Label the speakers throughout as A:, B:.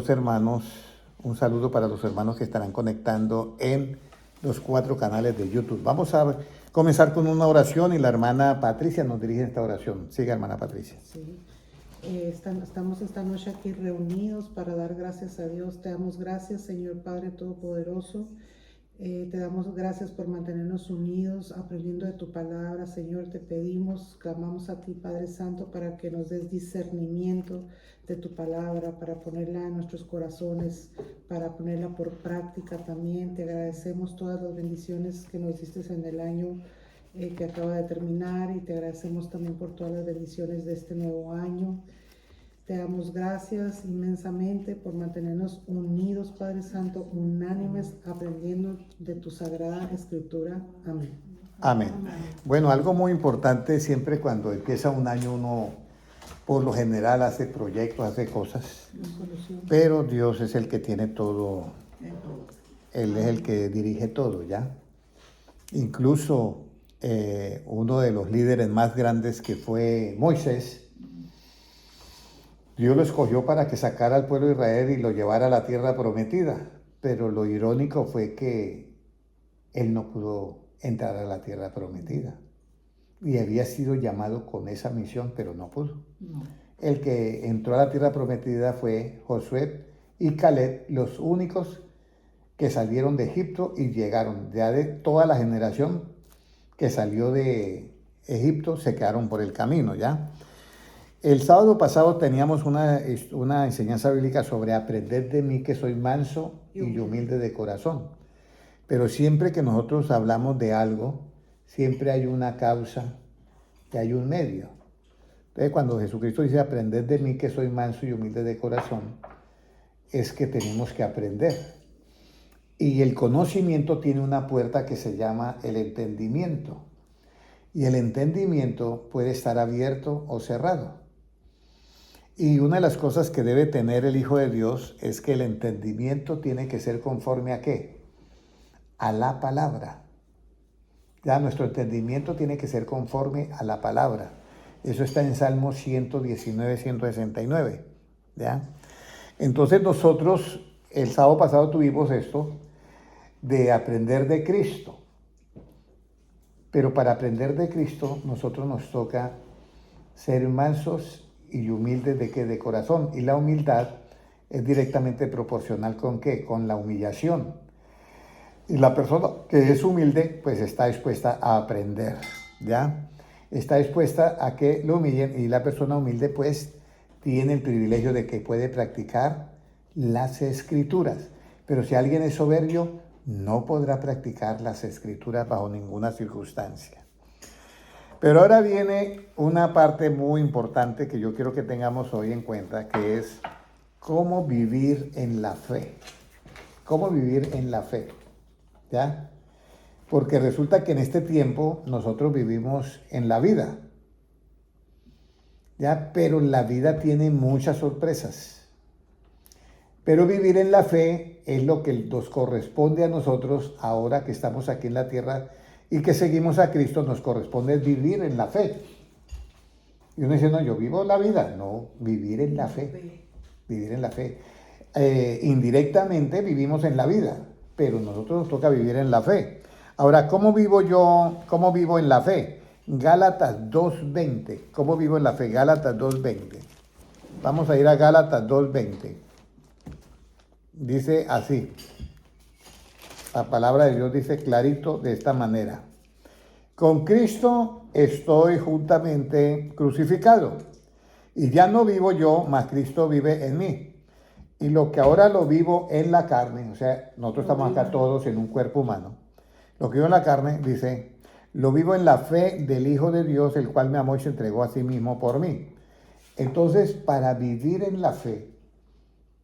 A: Hermanos, un saludo para los hermanos que estarán conectando en los 4 canales de YouTube. Vamos a comenzar con una oración y la hermana Patricia nos dirige esta oración. Siga, hermana Patricia.
B: Sí. Estamos esta noche aquí reunidos para dar gracias a Dios. Te damos gracias, Señor Padre Todopoderoso. Te damos gracias por mantenernos unidos, aprendiendo de tu palabra. Señor, te pedimos, clamamos a ti, Padre Santo, para que nos des discernimiento de tu palabra, para ponerla en nuestros corazones, para ponerla por práctica también. Te agradecemos todas las bendiciones que nos diste en el año que acaba de terminar, y te agradecemos también por todas las bendiciones de este nuevo año. Te damos gracias inmensamente por mantenernos unidos, Padre Santo, unánimes, aprendiendo de tu sagrada escritura. Amén.
A: Amén. Bueno, algo muy importante, siempre cuando empieza un año uno por lo general hace proyectos, hace cosas, pero Dios es el que tiene todo, Él es el que dirige todo, ¿ya? Incluso uno de los líderes más grandes, que fue Moisés, Dios lo escogió para que sacara al pueblo de Israel y lo llevara a la tierra prometida, pero lo irónico fue que él no pudo entrar a la tierra prometida y había sido llamado con esa misión, pero no pudo. No. El que entró a la tierra prometida fue Josué y Caleb, los únicos que salieron de Egipto y llegaron. Ya de toda la generación que salió de Egipto se quedaron por el camino, ¿ya? El sábado pasado teníamos una enseñanza bíblica sobre aprender de mí, que soy manso y humilde de corazón. Pero siempre que nosotros hablamos de algo, siempre hay una causa y hay un medio. Entonces, cuando Jesucristo dice aprender de mí, que soy manso y humilde de corazón, es que tenemos que aprender. Y el conocimiento tiene una puerta que se llama el entendimiento. Y el entendimiento puede estar abierto o cerrado. Y una de las cosas que debe tener el Hijo de Dios es que el entendimiento tiene que ser conforme ¿a qué? A la palabra. Ya, nuestro entendimiento tiene que ser conforme a la palabra. Eso está en Salmo 119, 169. ¿Ya? Entonces nosotros el sábado pasado tuvimos esto de aprender de Cristo. Pero para aprender de Cristo nosotros nos toca ser mansos y humildes de qué, de corazón. Y la humildad es directamente proporcional ¿con qué? Con la humillación. Y la persona que es humilde, pues está dispuesta a aprender, ¿ya? Está dispuesta a que lo humillen, y la persona humilde, pues, tiene el privilegio de que puede practicar las escrituras. Pero si alguien es soberbio, no podrá practicar las escrituras bajo ninguna circunstancia. Pero ahora viene una parte muy importante que yo quiero que tengamos hoy en cuenta, que es cómo vivir en la fe. Cómo vivir en la fe, ¿ya? Porque resulta que en este tiempo nosotros vivimos en la vida, ¿ya? Pero la vida tiene muchas sorpresas. Pero vivir en la fe es lo que nos corresponde a nosotros ahora que estamos aquí en la tierra y que seguimos a Cristo. Nos corresponde vivir en la fe. Y uno dice, no, yo vivo la vida. No, vivir en la fe. Vivir en la fe. Indirectamente vivimos en la vida, pero nosotros nos toca vivir en la fe. Ahora, ¿cómo vivo yo? ¿Cómo vivo en la fe? Gálatas 2:20. ¿Cómo vivo en la fe? Gálatas 2:20. Vamos a ir a Gálatas 2:20. Dice así. La palabra de Dios dice clarito de esta manera. Con Cristo estoy juntamente crucificado. Y ya no vivo yo, mas Cristo vive en mí. Y lo que ahora lo vivo en la carne, o sea, nosotros estamos acá todos en un cuerpo humano. Lo que vivo en la carne, dice, lo vivo en la fe del Hijo de Dios, el cual me amó y se entregó a sí mismo por mí. Entonces, para vivir en la fe,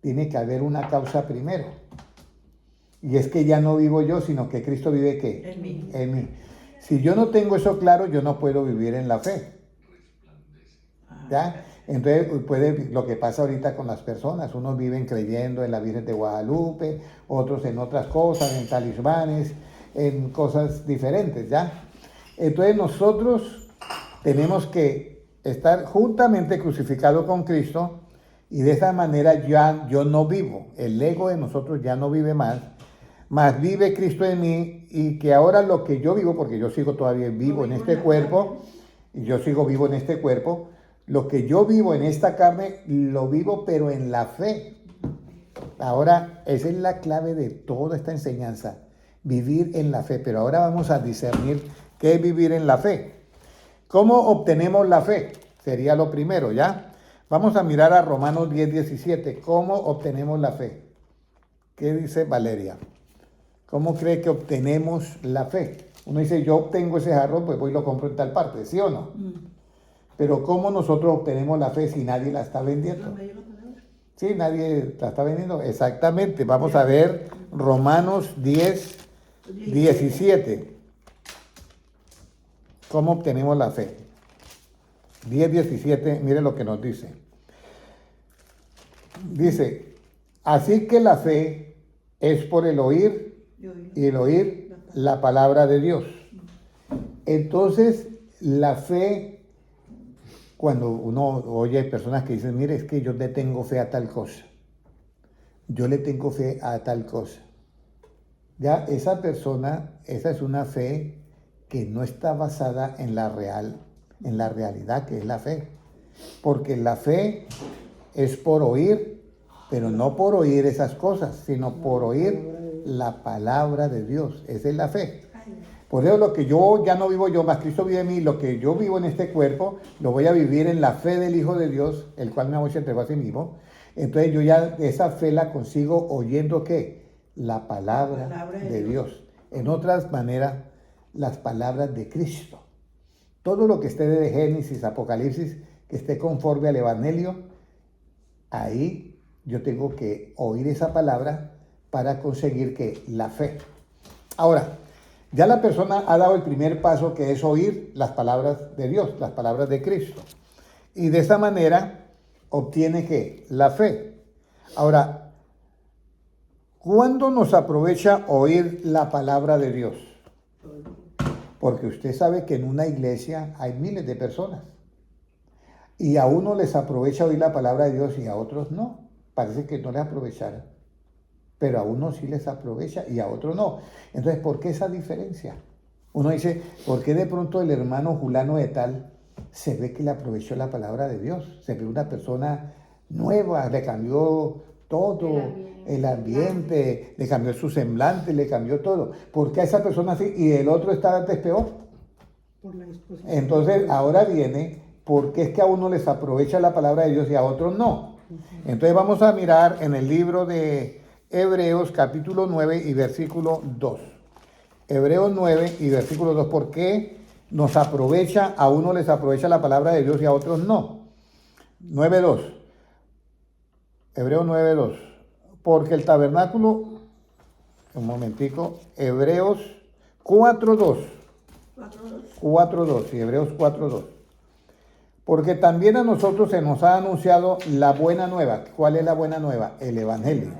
A: tiene que haber una causa primero. Y es que ya no vivo yo, sino que Cristo vive ¿qué?
B: En mí.
A: En mí. Si yo no tengo eso claro, yo no puedo vivir en la fe. ¿Ya? Entonces, lo que pasa ahorita con las personas, unos viven creyendo en la Virgen de Guadalupe, otros en otras cosas, en talismanes, en cosas diferentes, ¿ya? Entonces nosotros tenemos que estar juntamente crucificados con Cristo Y de esa manera ya yo no vivo, el ego de nosotros ya no vive más vive Cristo en mí, y que ahora lo que yo vivo, porque yo sigo todavía vivo en este cuerpo, y yo sigo vivo en este cuerpo, lo que yo vivo en esta carne, lo vivo pero en la fe. Ahora, esa es la clave de toda esta enseñanza, vivir en la fe. Pero ahora vamos a discernir qué es vivir en la fe. ¿Cómo obtenemos la fe? Sería lo primero, ¿ya? Vamos a mirar a Romanos 10:17. ¿Cómo obtenemos la fe? ¿Qué dice Valeria? ¿Cómo cree que obtenemos la fe? Uno dice, yo obtengo ese jarrón, pues voy y lo compro en tal parte, ¿sí o no? Pero ¿cómo nosotros obtenemos la fe si nadie la está vendiendo? Sí, nadie la está vendiendo. Exactamente. Vamos a ver Romanos 10:17. ¿Cómo obtenemos la fe? 10:17, mire lo que nos dice. Dice, así que la fe es por el oír y el oír la palabra de Dios. Entonces, la fe, cuando uno oye personas que dicen, mire, es que yo le tengo fe a tal cosa. Yo le tengo fe a tal cosa. Ya esa persona, esa es una fe que no está basada en la realidad que es la fe. Porque la fe es por oír, pero no por oír esas cosas, sino por oír la palabra de Dios. Esa es la fe. Por eso lo que yo ya no vivo yo, más Cristo vive en mí, lo que yo vivo en este cuerpo, lo voy a vivir en la fe del Hijo de Dios, el cual me se entregó a sí mismo. Entonces yo ya esa fe la consigo oyendo ¿qué? La palabra de Dios. En otras maneras, las palabras de Cristo. Todo lo que esté de Génesis, Apocalipsis, que esté conforme al Evangelio, ahí yo tengo que oír esa palabra para conseguir que la fe. Ahora, ya la persona ha dado el primer paso, que es oír las palabras de Dios, las palabras de Cristo. Y de esa manera obtiene ¿qué? La fe. Ahora, ¿cuándo nos aprovecha oír la palabra de Dios? Porque usted sabe que en una iglesia hay miles de personas. Y a uno les aprovecha oír la palabra de Dios y a otros no. Parece que no les aprovechara. Pero a uno sí les aprovecha y a otro no. Entonces, ¿por qué esa diferencia? Uno dice, ¿por qué de pronto el hermano fulano de tal se ve que le aprovechó la palabra de Dios? Se ve una persona nueva, le cambió todo, el ambiente, le cambió su semblante, le cambió todo. ¿Por qué a esa persona así y el otro está antes peor?
B: Por la disposición.
A: Entonces, ahora viene, ¿por qué es que a uno les aprovecha la palabra de Dios y a otros no? Entonces vamos a mirar en el libro de Hebreos capítulo 9 y versículo 2. Hebreos 9 y versículo 2. ¿Por qué nos aprovecha, a uno les aprovecha la palabra de Dios y a otros no? 9:2. Hebreos 9:2. Porque el tabernáculo, un momentico, Hebreos 4:2. 4:2, sí, Hebreos 4:2. Porque también a nosotros se nos ha anunciado la buena nueva. ¿Cuál es la buena nueva? El Evangelio.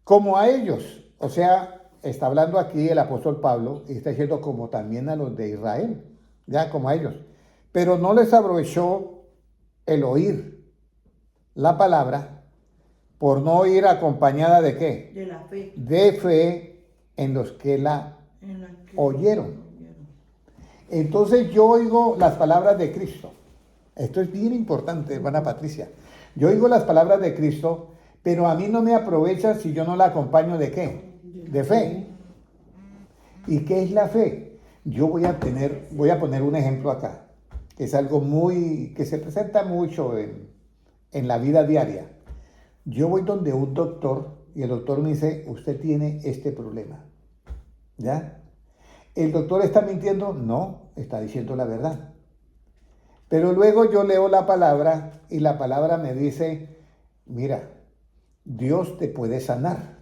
A: Como a ellos, o sea, está hablando aquí el apóstol Pablo y está diciendo como también a los de Israel, ya como a ellos. Pero no les aprovechó el oír la palabra por no oír acompañada de ¿qué?
C: De la fe.
A: De fe en los que la oyeron. Entonces yo oigo las palabras de Cristo. Esto es bien importante, hermana Patricia. Yo oigo las palabras de Cristo, pero a mí no me aprovecha si yo no la acompaño de ¿qué? De fe. ¿Y qué es la fe? Yo voy a poner un ejemplo acá, que es algo que se presenta mucho en la vida diaria. Yo voy donde un doctor y el doctor me dice, usted tiene este problema. ¿Ya? ¿El doctor está mintiendo? No, está diciendo la verdad. Pero luego yo leo la palabra y la palabra me dice, mira, Dios te puede sanar.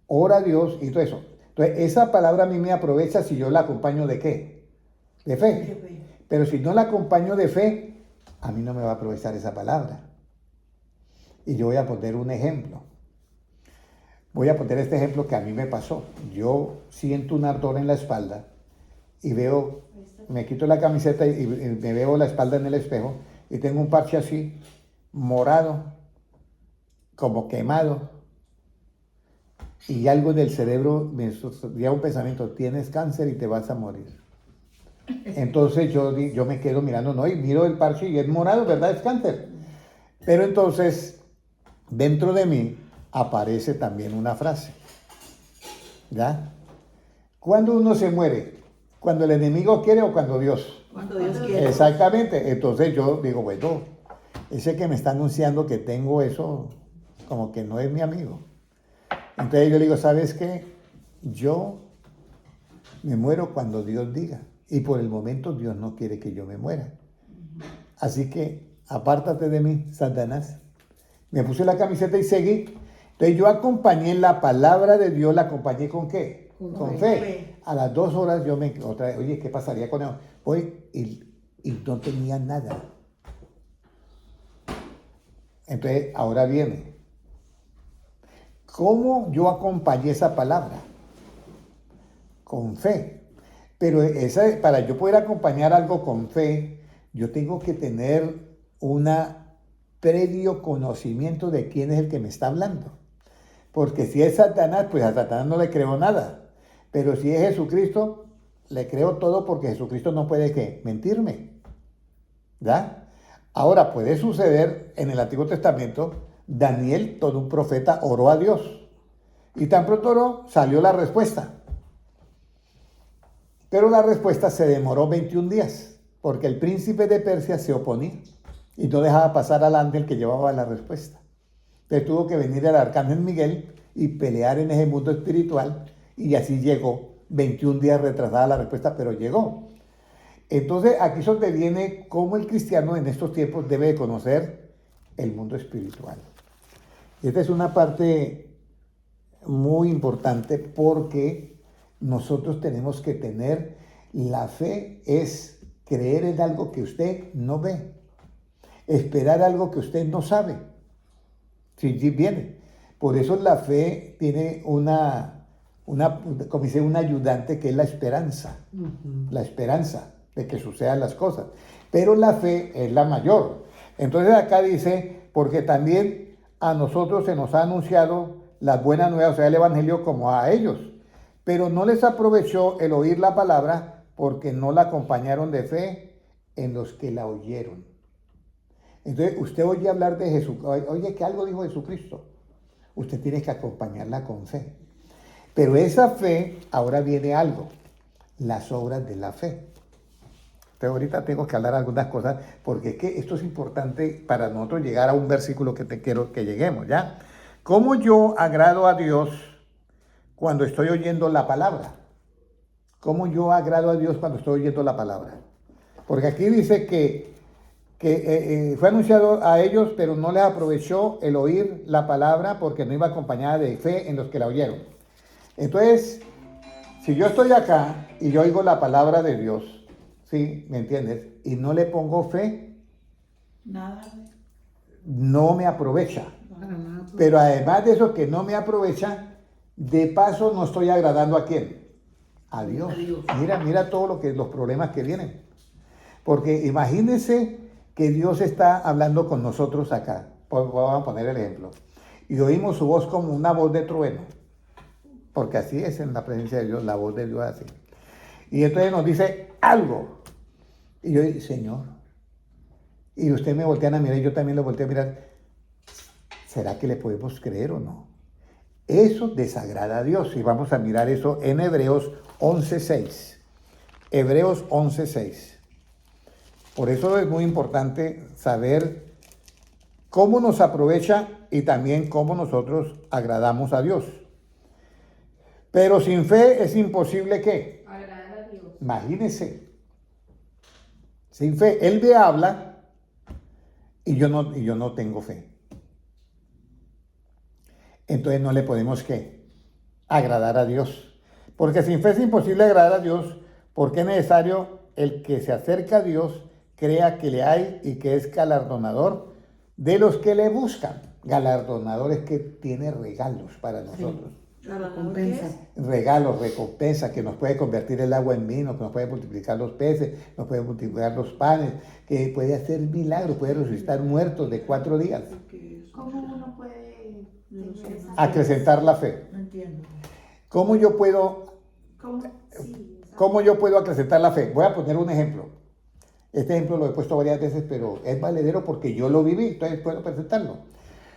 A: Ora a Dios y todo eso. Entonces, esa palabra a mí me aprovecha si yo la acompaño de ¿qué? De fe. Pero si no la acompaño de fe, a mí no me va a aprovechar esa palabra. Y yo voy a poner un ejemplo. Voy a poner este ejemplo que a mí me pasó. Yo siento un ardor en la espalda y me quito la camiseta y me veo la espalda en el espejo y tengo un parche así, morado, como quemado, y algo del cerebro me sucedía un pensamiento, tienes cáncer y te vas a morir. Entonces yo me quedo mirando, no, y miro el parche y es morado, ¿verdad? Es cáncer. Pero entonces, dentro de mí aparece también una frase, ¿ya? ¿Cuándo uno se muere? ¿Cuando el enemigo quiere o cuando Dios?
C: Cuando Dios quiere.
A: Exactamente. Entonces yo digo, bueno, ese que me está anunciando que tengo eso, como que no es mi amigo. Entonces yo le digo, ¿sabes qué? Yo me muero cuando Dios diga. Y por el momento Dios no quiere que yo me muera. Así que apártate de mí, Satanás. Me puse la camiseta y seguí. Entonces yo acompañé la palabra de Dios, la acompañé ¿con qué? Con fe. A las 2 horas yo me otra vez, oye, ¿qué pasaría con él? Voy y no tenía nada. Entonces ahora viene. ¿Cómo yo acompañé esa palabra? Con fe. Pero para yo poder acompañar algo con fe, yo tengo que tener un previo conocimiento de quién es el que me está hablando. Porque si es Satanás, pues a Satanás no le creo nada. Pero si es Jesucristo, le creo todo porque Jesucristo no puede ¿qué? Mentirme. ¿Ya? Ahora, puede suceder en el Antiguo Testamento, Daniel, todo un profeta, oró a Dios. Y tan pronto oró, salió la respuesta. Pero la respuesta se demoró 21 días, porque el príncipe de Persia se oponía y no dejaba pasar al ángel que llevaba la respuesta. Entonces tuvo que venir el arcángel Miguel y pelear en ese mundo espiritual, y así llegó. 21 días retrasada la respuesta, pero llegó. Entonces aquí es donde viene cómo el cristiano en estos tiempos debe de conocer el mundo espiritual. Esta es una parte muy importante porque nosotros tenemos que tener, la fe es creer en algo que usted no ve, esperar algo que usted no sabe. Sí, viene. Por eso la fe tiene como dice, un ayudante que es la esperanza. La esperanza de que sucedan las cosas. Pero la fe es la mayor. Entonces acá dice, porque también a nosotros se nos ha anunciado las buenas nuevas, o sea, el evangelio como a ellos. Pero no les aprovechó el oír la palabra porque no la acompañaron de fe en los que la oyeron. Entonces, usted oye hablar de Jesús, oye que algo dijo Jesucristo. Usted tiene que acompañarla con fe. Pero esa fe, ahora viene algo, las obras de la fe. Entonces, ahorita tengo que hablar algunas cosas, porque es que esto es importante para nosotros llegar a un versículo que te quiero que lleguemos, ¿ya? ¿Cómo yo agrado a Dios cuando estoy oyendo la palabra? ¿Cómo yo agrado a Dios cuando estoy oyendo la palabra? Porque aquí dice que fue anunciado a ellos, pero no les aprovechó el oír la palabra porque no iba acompañada de fe en los que la oyeron. Entonces, si yo estoy acá y yo oigo la palabra de Dios, ¿sí? ¿Me entiendes? Y no le pongo fe,
C: nada,
A: no me aprovecha. Pero además de eso que no me aprovecha, de paso no estoy agradando ¿a quién? A Dios. Mira todo los problemas que vienen. Porque imagínense que Dios está hablando con nosotros acá. Vamos a poner el ejemplo. Y oímos su voz como una voz de trueno. Porque así es en la presencia de Dios, la voz de Dios así. Y entonces nos dice algo. Y yo digo, Señor. Y ustedes me voltean a mirar y yo también lo volteo a mirar. ¿Será que le podemos creer o no? Eso desagrada a Dios. Y vamos a mirar eso en Hebreos 11:6. Hebreos 11:6. Por eso es muy importante saber cómo nos aprovecha y también cómo nosotros agradamos a Dios. Pero sin fe es imposible ¿qué?
C: Agradar a Dios.
A: Imagínense. Sin fe. Él me habla y yo no tengo fe. Entonces no le podemos ¿qué? Agradar a Dios. Porque sin fe es imposible agradar a Dios, porque es necesario el que se acerca a Dios crea que le hay y que es galardonador de los que le buscan. Galardonador es que tiene regalos para nosotros.
B: Recompensa.
A: Regalos, recompensa, que nos puede convertir el agua en vino, que nos puede multiplicar los peces, nos puede multiplicar los panes, que puede hacer milagros, puede resucitar muertos de 4 días.
C: ¿Cómo uno puede tener esa
A: Acrecentar la fe.
C: No entiendo.
A: ¿Cómo yo puedo,
C: ¿Cómo? Sí, exacto.
A: cómo yo puedo acrecentar la fe? Voy a poner un ejemplo. Este ejemplo lo he puesto varias veces, pero es valedero porque yo lo viví, entonces puedo presentarlo.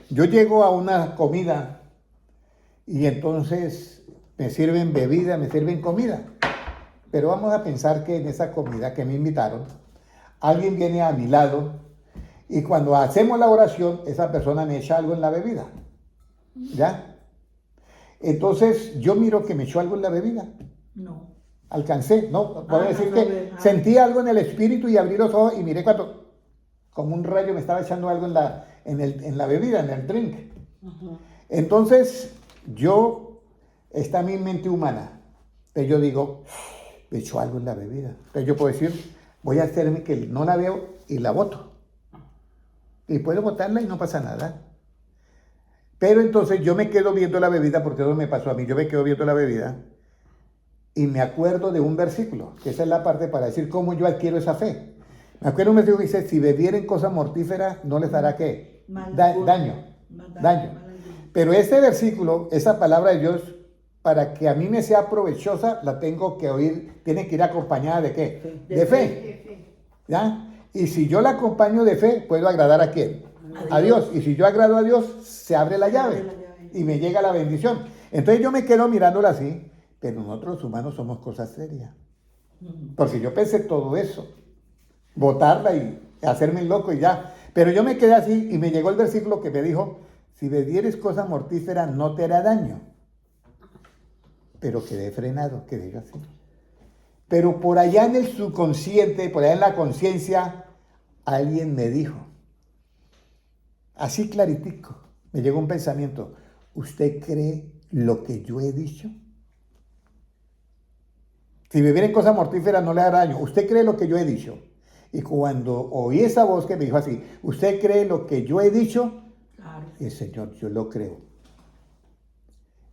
A: Yo llego a una comida y entonces me sirven bebida, me sirven comida. Pero vamos a pensar que en esa comida que me invitaron, alguien viene a mi lado y cuando hacemos la oración, esa persona me echa algo en la bebida. ¿Ya? Entonces yo miro que me echó algo en la bebida.
C: No.
A: Alcancé, ¿no? Voy a decir
C: a
A: que
C: ver,
A: sentí algo en el espíritu y abrí los ojos y miré cuando, como un rayo me estaba echando algo en la bebida, en el drink.
B: Ajá.
A: Entonces, está mi mente humana. Entonces yo digo, me echó algo en la bebida. Entonces yo puedo decir, voy a hacerme que no la veo y la boto. Y puedo botarla y no pasa nada. Pero entonces yo me quedo viendo la bebida, porque eso me pasó a mí, yo me quedo viendo la bebida y me acuerdo de un versículo, que esa es la parte para decir cómo yo adquiero esa fe. Me acuerdo de un versículo que dice, si bebieren cosas mortíferas, no les hará ¿qué? Daño. Pero este versículo, esa palabra de Dios, para que a mí me sea provechosa, la tengo que oír, tiene que ir acompañada ¿de qué? De fe. ¿Ya? Y si yo la acompaño de fe, ¿puedo agradar a quién? A Dios. Y si yo agrado a Dios, se abre la llave y me llega la bendición. Entonces yo me quedo mirándola así, pero nosotros los humanos somos cosas serias. Porque yo pensé todo eso, botarla y hacerme el loco y ya. Pero yo me quedé así y me llegó el versículo que me dijo, si bebieres cosa mortífera no te hará daño. Pero quedé frenado, quedé así. Pero por allá en el subconsciente, por allá en la conciencia, alguien me dijo, así claritico, me llegó un pensamiento, ¿usted cree lo que yo he dicho? Si bebieren cosas mortíferas no le hará daño. ¿Usted cree lo que yo he dicho? Y cuando oí esa voz que me dijo así, ¿usted cree lo que yo he dicho?
C: Claro.
A: Y el Señor, yo lo creo.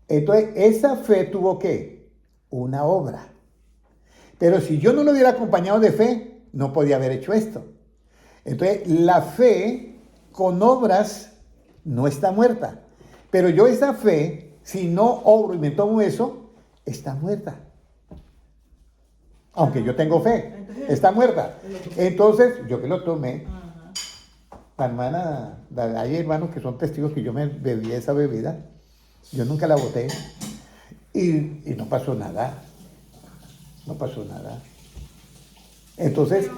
A: Entonces, esa fe tuvo ¿qué? Una obra. Pero si yo no lo hubiera acompañado de fe, no podía haber hecho esto. Entonces, la fe con obras no está muerta. Pero yo esa fe, si no obro y me tomo eso, está muerta. Aunque yo tengo fe, está muerta. Entonces, yo que lo tomé, la hermana, hay hermanos que son testigos que yo me bebí esa bebida, yo nunca la boté y no pasó nada. No pasó nada. Entonces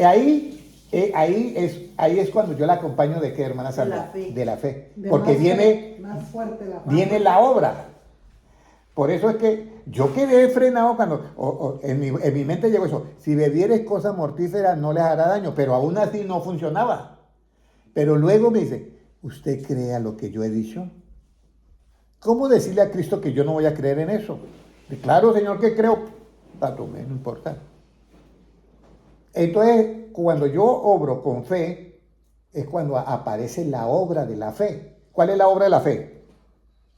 A: ahí es cuando yo la acompaño de qué, hermana Sandra, de la fe. Porque
B: más fuerte la fe.
A: viene la obra. Por eso es que yo quedé frenado cuando en mi mente llegó eso. Si bebieres cosas mortíferas no les hará daño, pero aún así no funcionaba. Pero luego me dice, ¿usted cree a lo que yo he dicho? ¿Cómo decirle a Cristo que yo no voy a creer en eso? Claro, Señor, que creo. No importa. Entonces, cuando yo obro con fe, es cuando aparece la obra de la fe. ¿Cuál es la obra de la fe?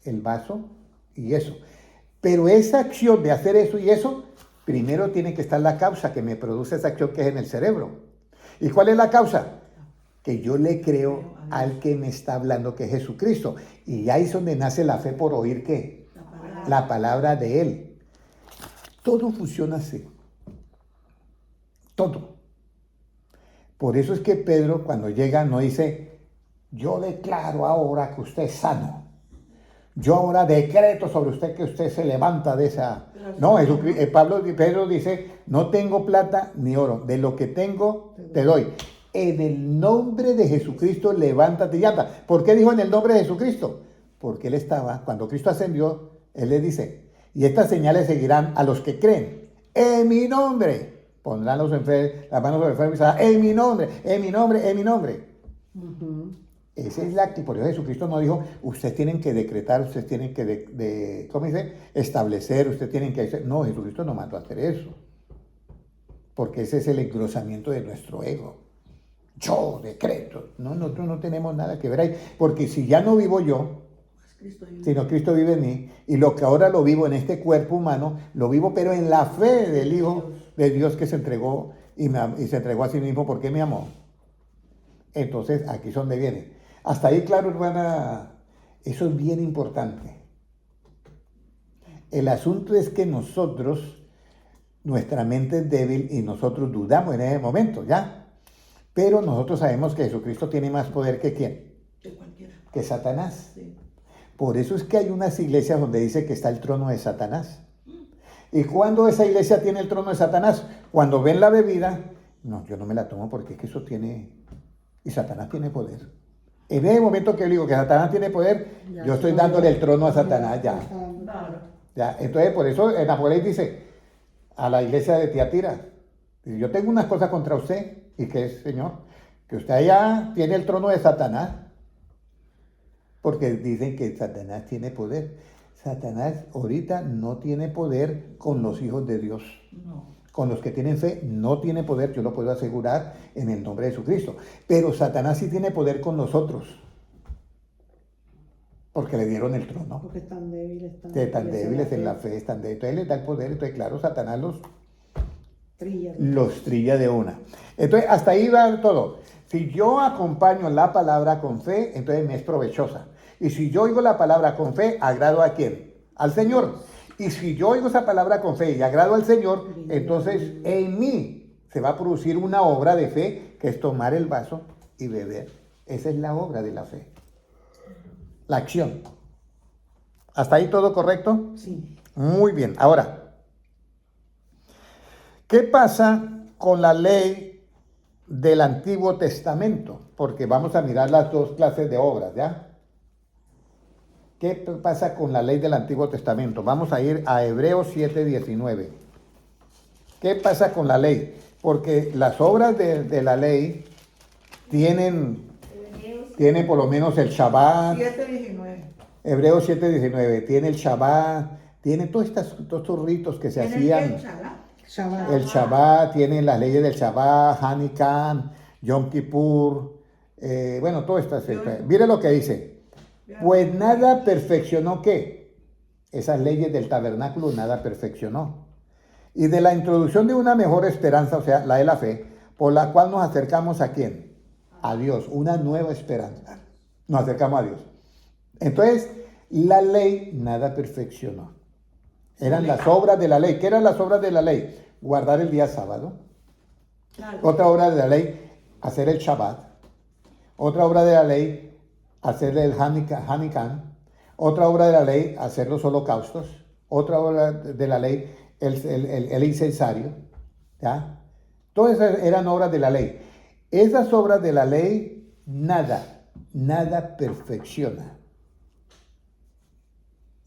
A: El vaso y eso. Pero esa acción de hacer eso y eso, primero tiene que estar la causa que me produce esa acción que es en el cerebro. ¿Y cuál es la causa? Que yo le creo al que me está hablando, que es Jesucristo. Y ahí es donde nace la fe por oír ¿qué? La palabra de Él. Todo funciona así. Todo. Por eso es que Pedro cuando llega no dice, yo declaro ahora que usted es sano. Yo ahora decreto sobre usted que usted se levanta de esa... No, Pedro dice, no tengo plata ni oro, de lo que tengo te doy. En el nombre de Jesucristo levántate y anda. ¿Por qué dijo en el nombre de Jesucristo? Porque él estaba, cuando Cristo ascendió, él le dice, y estas señales seguirán a los que creen. En mi nombre pondrán las manos sobre enfermos y en mi nombre, en mi nombre, en mi nombre. Esa es la actitud. Por eso Jesucristo no dijo, ustedes tienen que decretar, ustedes tienen que ¿cómo dice? Establecer, ustedes tienen que hacer. No, Jesucristo no mandó a hacer eso. Porque ese es el engrosamiento de nuestro ego. Yo decreto. No, nosotros no tenemos nada que ver ahí. Porque si ya no vivo yo, sino Cristo vive en mí. Y lo que ahora lo vivo en este cuerpo humano, lo vivo pero en la fe del Hijo de Dios que se entregó y se entregó a sí mismo porque me amó. Entonces, aquí es donde viene. Hasta ahí, claro, hermana, eso es bien importante. El asunto es que nosotros, nuestra mente es débil y nosotros dudamos en ese momento, ¿ya? Pero nosotros sabemos que Jesucristo tiene más poder que ¿quién?
D: Que cualquiera.
A: Que Satanás.
D: Sí.
A: Por eso es que hay unas iglesias donde dice que está el trono de Satanás. ¿Y cuando esa iglesia tiene el trono de Satanás? Cuando ven la bebida, no, yo no me la tomo porque es que eso tiene, y Satanás tiene poder. En ese momento que yo digo que Satanás tiene poder,
B: Ya,
A: yo estoy dándole el trono a Satanás ya.
D: Claro.
A: Ya, entonces, por eso en Apocalipsis dice a la iglesia de Tiatira, dice, yo tengo unas cosas contra usted, y que es, Señor, que usted allá tiene el trono de Satanás, porque dicen que Satanás tiene poder. Satanás ahorita no tiene poder con los hijos de Dios.
D: No.
A: Con los que tienen fe no tiene poder, yo lo puedo asegurar en el nombre de Jesucristo. Pero Satanás sí tiene poder con nosotros, porque le dieron el trono.
B: Porque están débiles.
A: Están débiles en la fe, están débiles. Entonces les da el poder, entonces claro, Satanás
B: Trillas.
A: los trilla de una. Entonces hasta ahí va todo. Si yo acompaño la palabra con fe, entonces me es provechosa. Y si yo oigo la palabra con fe, ¿agrado a quién? Al Señor. Y si yo oigo esa palabra con fe y agrado al Señor, entonces en mí se va a producir una obra de fe, que es tomar el vaso y beber. Esa es la obra de la fe. La acción. ¿Hasta ahí todo correcto?
B: Sí.
A: Muy bien. Ahora, ¿qué pasa con la ley del Antiguo Testamento? Porque vamos a mirar las dos clases de obras, ¿ya? ¿Qué pasa con la ley del Antiguo Testamento? Vamos a ir a Hebreos 7:19. ¿Qué pasa con la ley? Porque las obras de la ley tienen por lo menos el Shabbat.
D: 7:19.
A: Hebreos 7:19. Tiene el Shabbat, tiene todos estos ritos que se
D: ¿En el
A: hacían.
D: qué, Chala?
B: Shabbat.
A: El Shabbat, tiene las leyes del Shabbat, Hanukkah, Yom Kippur, bueno, todo esto. Mire lo que dice. Pues nada perfeccionó ¿qué? Esas leyes del tabernáculo nada perfeccionó. Y de la introducción de una mejor esperanza, o sea, la de la fe, por la cual nos acercamos ¿a quién? A Dios, una nueva esperanza. Nos acercamos a Dios. Entonces, la ley nada perfeccionó. Eran las obras de la ley. ¿Qué eran las obras de la ley? Guardar el día sábado.
D: Claro.
A: Otra obra de la ley, hacer el Shabbat. Otra obra de la ley, hacer el Hanukkah. Otra obra de la ley, hacer los holocaustos. Otra obra de la ley, el incensario. ¿Ya? Todas esas eran obras de la ley. Esas obras de la ley, nada perfecciona.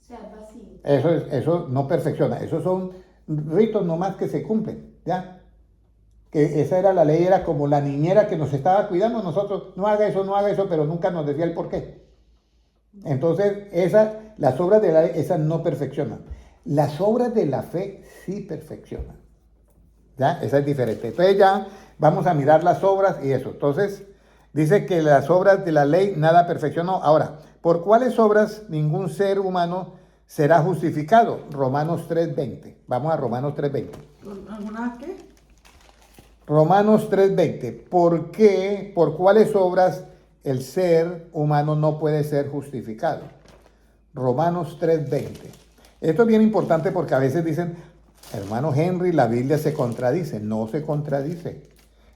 C: O sea, vacío.
A: Eso no perfecciona. Esos son ritos nomás que se cumplen, ¿ya? Que esa era la ley, era como la niñera que nos estaba cuidando a nosotros. No haga eso, pero nunca nos decía el por qué. Entonces, las obras de la ley, esas no perfeccionan. Las obras de la fe sí perfeccionan. ¿Ya? Esa es diferente. Entonces ya vamos a mirar las obras y eso. Entonces, dice que las obras de la ley nada perfeccionó. Ahora, ¿por cuáles obras ningún ser humano será justificado? Romanos 3:20. Vamos a Romanos 3:20.
D: ¿Alguna qué?
A: Romanos 3:20. ¿Por qué? ¿Por cuáles obras el ser humano no puede ser justificado? Romanos 3:20. Esto es bien importante porque a veces dicen, hermano Henry, la Biblia se contradice. No se contradice.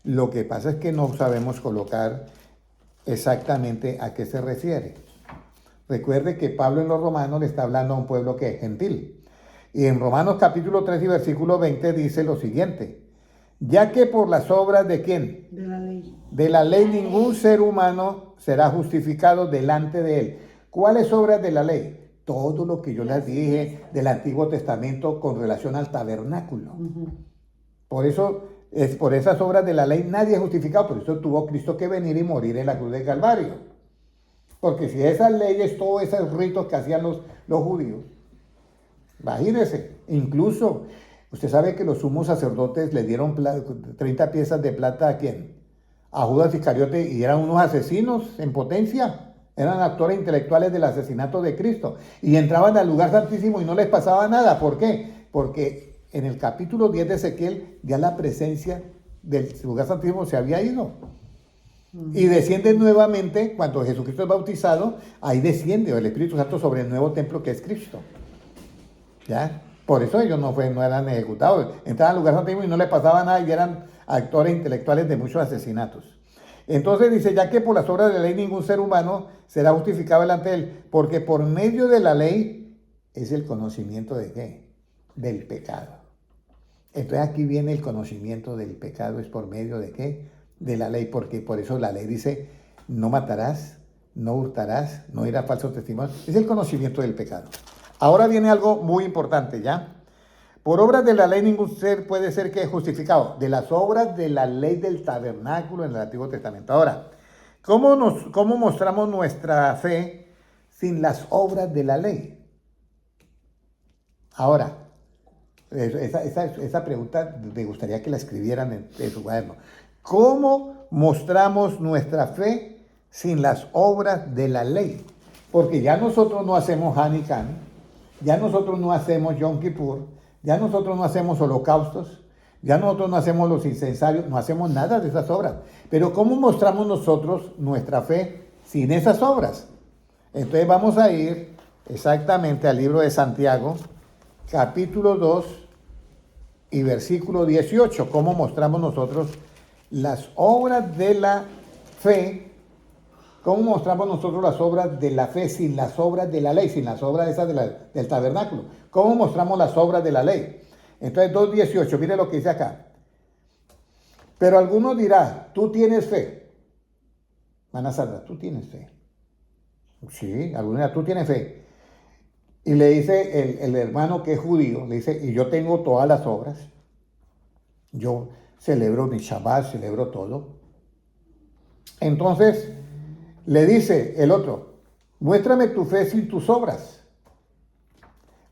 A: Lo que pasa es que no sabemos colocar exactamente a qué se refiere. Recuerde que Pablo en los Romanos le está hablando a un pueblo que es gentil. Y en Romanos capítulo 3 y versículo 20 dice lo siguiente. Ya que por las obras de ¿quién?
B: De la ley.
A: De la ley ningún ser humano será justificado delante de él. ¿Cuáles obras de la ley? Todo lo que yo les dije del Antiguo Testamento con relación al tabernáculo. Por eso, por esas obras de la ley nadie es justificado. Por eso tuvo Cristo que venir y morir en la cruz de Calvario. Porque si esas leyes, todos esos ritos que hacían los judíos, imagínense, incluso, usted sabe que los sumos sacerdotes le dieron 30 piezas de plata ¿a quién? A Judas Iscariote, y eran unos asesinos en potencia. Eran actores intelectuales del asesinato de Cristo. Y entraban al lugar santísimo y no les pasaba nada. ¿Por qué? Porque en el capítulo 10 de Ezequiel ya la presencia del lugar santísimo se había ido. Y desciende nuevamente, cuando Jesucristo es bautizado, ahí desciende el Espíritu Santo sobre el nuevo templo que es Cristo. ¿Ya? Por eso ellos no eran ejecutados. Entraban al lugar santísimo y no les pasaba nada y eran actores intelectuales de muchos asesinatos. Entonces dice, ya que por las obras de la ley ningún ser humano será justificado delante de él, porque por medio de la ley es el conocimiento de ¿qué? Del pecado. Entonces aquí viene el conocimiento del pecado, es por medio de ¿qué? De la ley, porque por eso la ley dice, no matarás, no hurtarás, no dirás falsos testimonios. Es el conocimiento del pecado. Ahora viene algo muy importante, ¿ya? Por obras de la ley ningún ser puede ser que justificado. De las obras de la ley del tabernáculo en el Antiguo Testamento. Ahora, ¿cómo mostramos nuestra fe sin las obras de la ley? Ahora, esa pregunta me gustaría que la escribieran en su cuaderno. ¿Cómo mostramos nuestra fe sin las obras de la ley? Porque ya nosotros no hacemos Hanukkah, ya nosotros no hacemos Yom Kippur, ya nosotros no hacemos holocaustos, ya nosotros no hacemos los incensarios, no hacemos nada de esas obras. Pero ¿cómo mostramos nosotros nuestra fe sin esas obras? Entonces vamos a ir exactamente al libro de Santiago, capítulo 2 y versículo 18. ¿Cómo mostramos nosotros las obras de la fe? ¿Cómo mostramos nosotros las obras de la fe sin las obras de la ley, sin las obras esas del tabernáculo? ¿Cómo mostramos las obras de la ley? Entonces 2:18, mire lo que dice acá. Pero alguno dirá, tú tienes fe. Ana Sandra, tú tienes fe. Sí, alguno dirá, tú tienes fe. Y le dice el hermano que es judío, le dice, y yo tengo todas las obras. Yo celebro mi Shabbat, celebro todo. Entonces le dice el otro, muéstrame tu fe sin tus obras.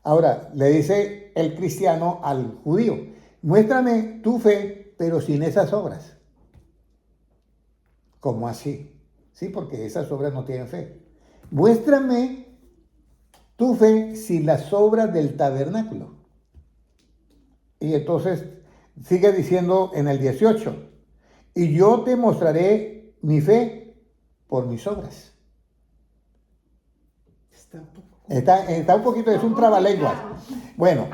A: Ahora, le dice el cristiano al judío, muéstrame tu fe, pero sin esas obras. ¿Cómo así? Sí, porque esas obras no tienen fe. Muéstrame tu fe sin las obras del tabernáculo. Y entonces sigue diciendo en el 18, y yo te mostraré mi fe por mis obras. Está un poquito, es un trabalenguas. Bueno,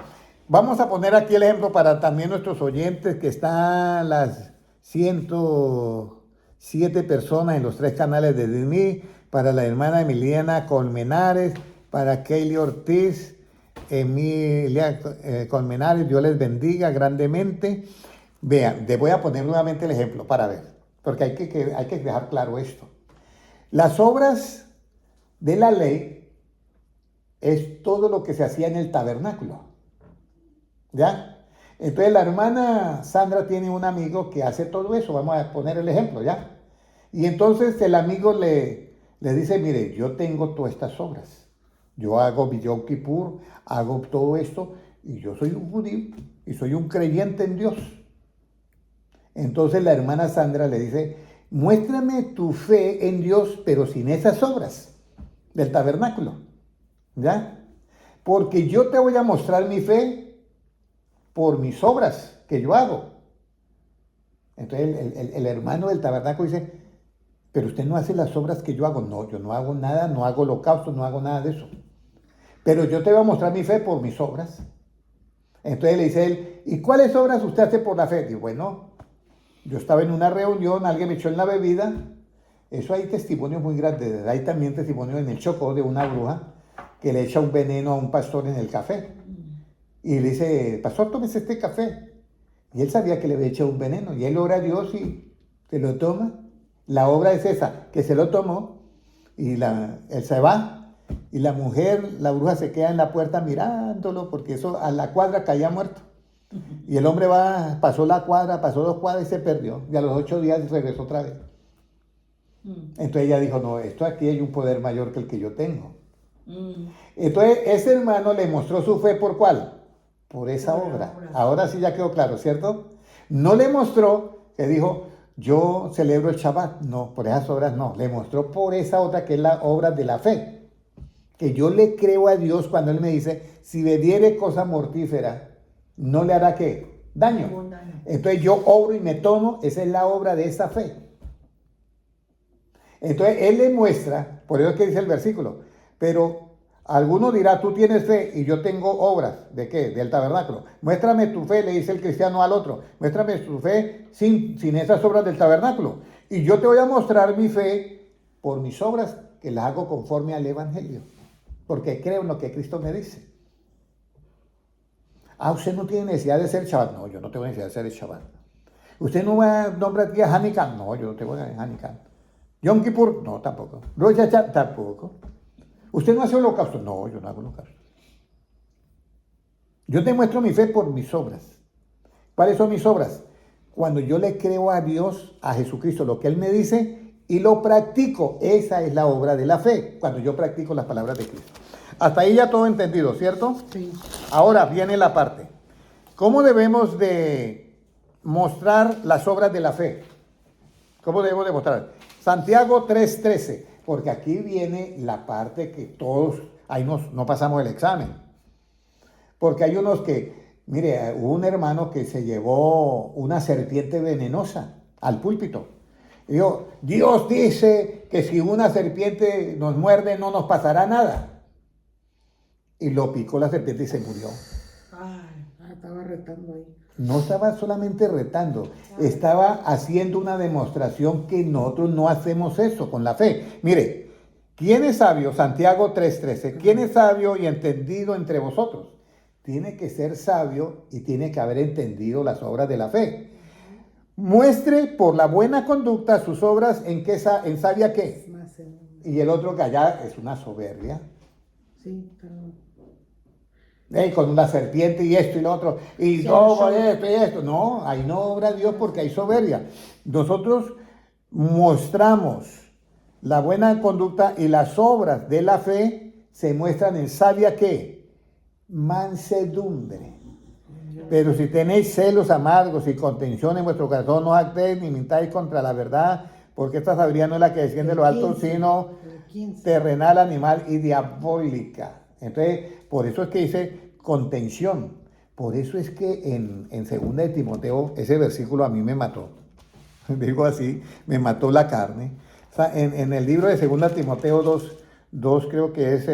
A: vamos a poner aquí el ejemplo para también nuestros oyentes, que están las 107 personas en los 3 canales de Disney, para la hermana Emiliana Colmenares, para Kaylee Ortiz, Emilia Colmenares, Dios les bendiga grandemente. Vean, les voy a poner nuevamente el ejemplo para ver, porque hay que dejar claro esto. Las obras de la ley es todo lo que se hacía en el tabernáculo, ¿ya? Entonces la hermana Sandra tiene un amigo que hace todo eso, vamos a poner el ejemplo, ¿ya? Y entonces el amigo le dice, mire, yo tengo todas estas obras, yo hago mi Yom Kippur, hago todo esto, y yo soy un judío, y soy un creyente en Dios. Entonces la hermana Sandra le dice, muéstrame tu fe en Dios, pero sin esas obras del tabernáculo, ¿ya? Porque yo te voy a mostrar mi fe por mis obras que yo hago. Entonces el hermano del tabernáculo dice, pero usted no hace las obras que yo hago. No, yo no hago nada, no hago holocausto, no hago nada de eso. Pero yo te voy a mostrar mi fe por mis obras. Entonces le dice él, ¿y cuáles obras usted hace por la fe? Digo, bueno, yo estaba en una reunión, alguien me echó en la bebida. Eso hay testimonios muy grandes. Hay también testimonios en el Chocó de una bruja que le echa un veneno a un pastor en el café. Y le dice, pastor, tómese este café. Y él sabía que le había echado un veneno. Y él ora a Dios y se lo toma. La obra es esa, que se lo tomó. Y él se va. Y la mujer, la bruja, se queda en la puerta mirándolo, porque eso a la cuadra caía muerto. Y el hombre pasó la cuadra, pasó 2 cuadras y se perdió. Y a los 8 días regresó otra vez. Entonces ella dijo, no, esto aquí hay un poder mayor que el que yo tengo. Entonces ese hermano le mostró su fe ¿por cuál? Por esa obra. Ahora sí ya quedó claro, ¿cierto? No le mostró, que dijo, yo celebro el Shabbat. No, por esas obras no. Le mostró por esa otra que es la obra de la fe. Que yo le creo a Dios cuando Él me dice, si bebiere cosa mortífera, no le hará ¿qué? Daño.
D: Ningún daño.
A: Entonces yo obro y me tomo, esa es la obra de esa fe. Entonces Él le muestra, por eso es que dice el versículo, pero alguno dirá, tú tienes fe y yo tengo obras. ¿De qué? Del tabernáculo. Muéstrame tu fe, le dice el cristiano al otro. Muéstrame tu fe sin esas obras del tabernáculo. Y yo te voy a mostrar mi fe por mis obras, que las hago conforme al Evangelio. Porque creo en lo que Cristo me dice. Ah, usted no tiene necesidad de ser Shabbat. No, yo no tengo necesidad de ser el Shabbat. ¿Usted no va a nombrar aquí a Hanukkah? No, yo no tengo a Hanukkah. Yom Kippur, no, tampoco. Rosh Hashanah, tampoco. ¿Usted no hace holocausto? No, yo no hago holocausto. Yo te muestro mi fe por mis obras. ¿Cuáles son mis obras? Cuando yo le creo a Dios, a Jesucristo, lo que Él me dice y lo practico. Esa es la obra de la fe, cuando yo practico las palabras de Cristo. Hasta ahí ya todo entendido, ¿cierto?
B: Sí.
A: Ahora viene la parte. ¿Cómo debemos de mostrar las obras de la fe? ¿Cómo debemos de mostrar? Santiago 3:13, porque aquí viene la parte que todos, ahí no pasamos el examen. Porque hay unos que, mire, hubo un hermano que se llevó una serpiente venenosa al púlpito. Y dijo, Dios dice que si una serpiente nos muerde no nos pasará nada. Y lo picó la serpiente y se murió.
D: Ay,
B: Estaba retando ahí.
A: No estaba solamente retando, estaba haciendo una demostración que nosotros no hacemos eso con la fe. Mire, ¿quién es sabio? Santiago 3:13. ¿Quién es sabio y entendido entre vosotros? Tiene que ser sabio y tiene que haber entendido las obras de la fe. Muestre por la buena conducta sus obras en sabia qué.
B: Más,
A: Y el otro que allá es una soberbia.
B: sí, pero
A: Con una serpiente y esto y lo otro, y
B: Sí,
A: todo
B: yo-
A: esto y esto. No, ahí no obra Dios porque hay soberbia. Nosotros mostramos la buena conducta y las obras de la fe se muestran en sabia ¿qué? Mansedumbre. Pero si tenéis celos amargos y contención en vuestro corazón, no actéis ni mintáis contra la verdad, porque esta sabiduría no es la que desciende de lo alto,
B: 15,
A: sino
B: el 15.
A: terrenal, animal y diabólica. Entonces, por eso es que dice contención. Por eso es que en 2 de Timoteo, ese versículo a mí me mató. Digo así, me mató la carne. O sea, en el libro de 2 de Timoteo 2 creo que es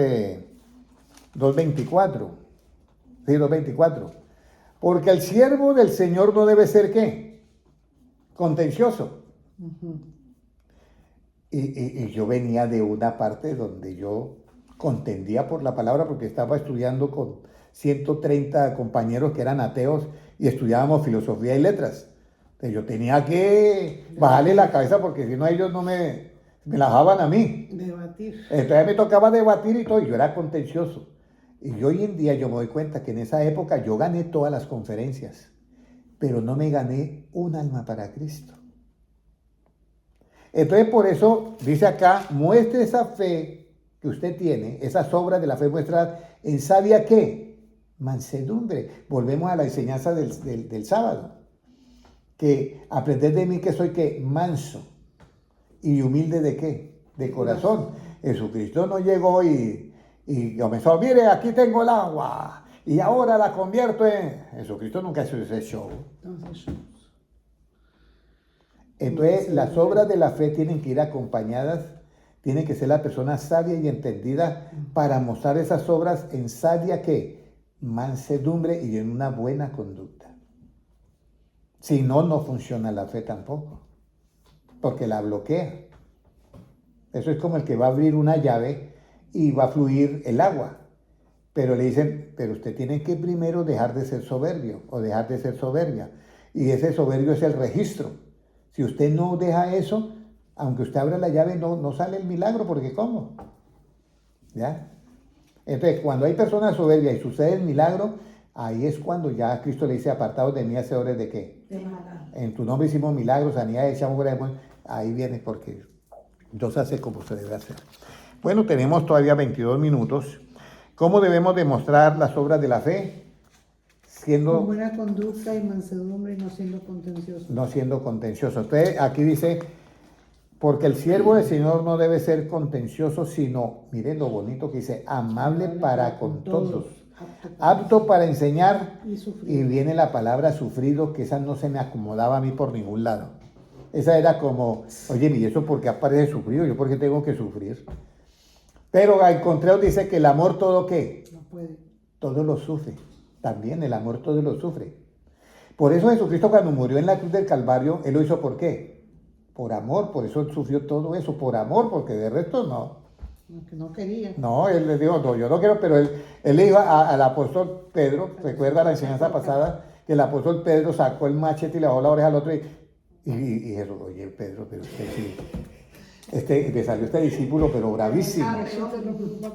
A: 2:24. Sí, 2:24. Porque el siervo del Señor no debe ser ¿qué? Contencioso.
B: Ujú.
A: Y yo venía de una parte donde yo contendía por la palabra porque estaba estudiando con 130 compañeros que eran ateos y estudiábamos filosofía y letras. Entonces yo tenía que bajarle la cabeza porque si no ellos no me la bajaban a mí.
B: Debatir.
A: Entonces me tocaba debatir y todo, y yo era contencioso. Y hoy en día yo me doy cuenta que en esa época yo gané todas las conferencias, pero no me gané un alma para Cristo. Entonces por eso dice acá, muestre esa fe que usted tiene, esas obras de la fe muestras en sabia ¿qué? Mansedumbre. Volvemos a la enseñanza del sábado, que aprended de mí que soy ¿qué? Manso y humilde de ¿qué? De corazón. Jesucristo no llegó y comenzó, mire, aquí tengo el agua y ahora la convierto en... Jesucristo nunca hizo ese show.
B: Entonces,
A: Entonces, las obras de la fe tienen que ir acompañadas, tiene que ser la persona sabia y entendida para mostrar esas obras en sabia ¿qué? Mansedumbre y en una buena conducta. Si no, no funciona la fe tampoco, porque la bloquea. Eso es como el que va a abrir una llave y va a fluir el agua. Pero le dicen, pero usted tiene que primero dejar de ser soberbio o dejar de ser soberbia. Y ese soberbio es el registro. Si usted no deja eso, aunque usted abra la llave, no sale el milagro, porque ¿cómo? ¿Ya? Entonces, cuando hay personas soberbias y sucede el milagro, ahí es cuando ya Cristo le dice, apartados de mí, hacedores de qué.
D: de maldad.
A: En tu nombre hicimos milagros, sanidad, echamos fuera demonios. Ahí viene porque Dios hace como se debe hacer. Bueno, tenemos todavía 22 minutos. ¿Cómo debemos demostrar las obras de la fe? siendo,
B: Con buena conducta y mansedumbre y no siendo contencioso.
A: no siendo contencioso. Entonces aquí dice, porque el siervo del Señor no debe ser contencioso, sino, miren lo bonito que dice, amable para con todos, apto para enseñar,
B: y
A: y
B: sufrir.
A: viene la palabra sufrido, que esa no se me acomodaba a mí por ningún lado. Esa era como, oye, ¿y eso por qué aparece sufrido? ¿Yo por qué tengo que sufrir? Pero al contrario dice que el amor todo ¿qué?
B: No puede.
A: Todo lo sufre. También el amor todo lo sufre. Por eso Jesucristo cuando murió en la cruz del Calvario, Él lo hizo ¿por qué? Por amor, por eso Él sufrió todo eso, por amor, porque de resto no.
B: Que no quería.
A: No, Él le dijo, no, yo no quiero, pero Él le dijo al apóstol Pedro, recuerda la enseñanza pasada, que el apóstol Pedro sacó el machete y le bajó la oreja al otro y Jesús, oye Pedro, pero usted sí. Me salió este discípulo, pero bravísimo.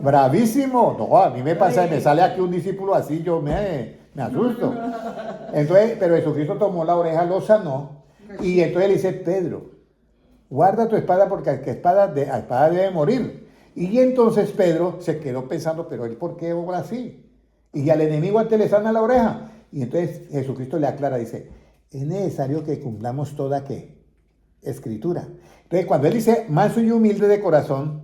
A: Bravísimo. No, a mí me pasa, me sale aquí un discípulo así, yo me asusto. Entonces, pero Jesucristo tomó la oreja, lo sanó, y entonces le dice, Pedro, guarda tu espada porque a espada debe morir. Y entonces Pedro se quedó pensando, pero él, ¿por qué obra así? Y al enemigo antes le sana la oreja. Y entonces Jesucristo le aclara, dice, es necesario que cumplamos toda, ¿qué? Escritura. Entonces, cuando él dice manso y humilde de corazón,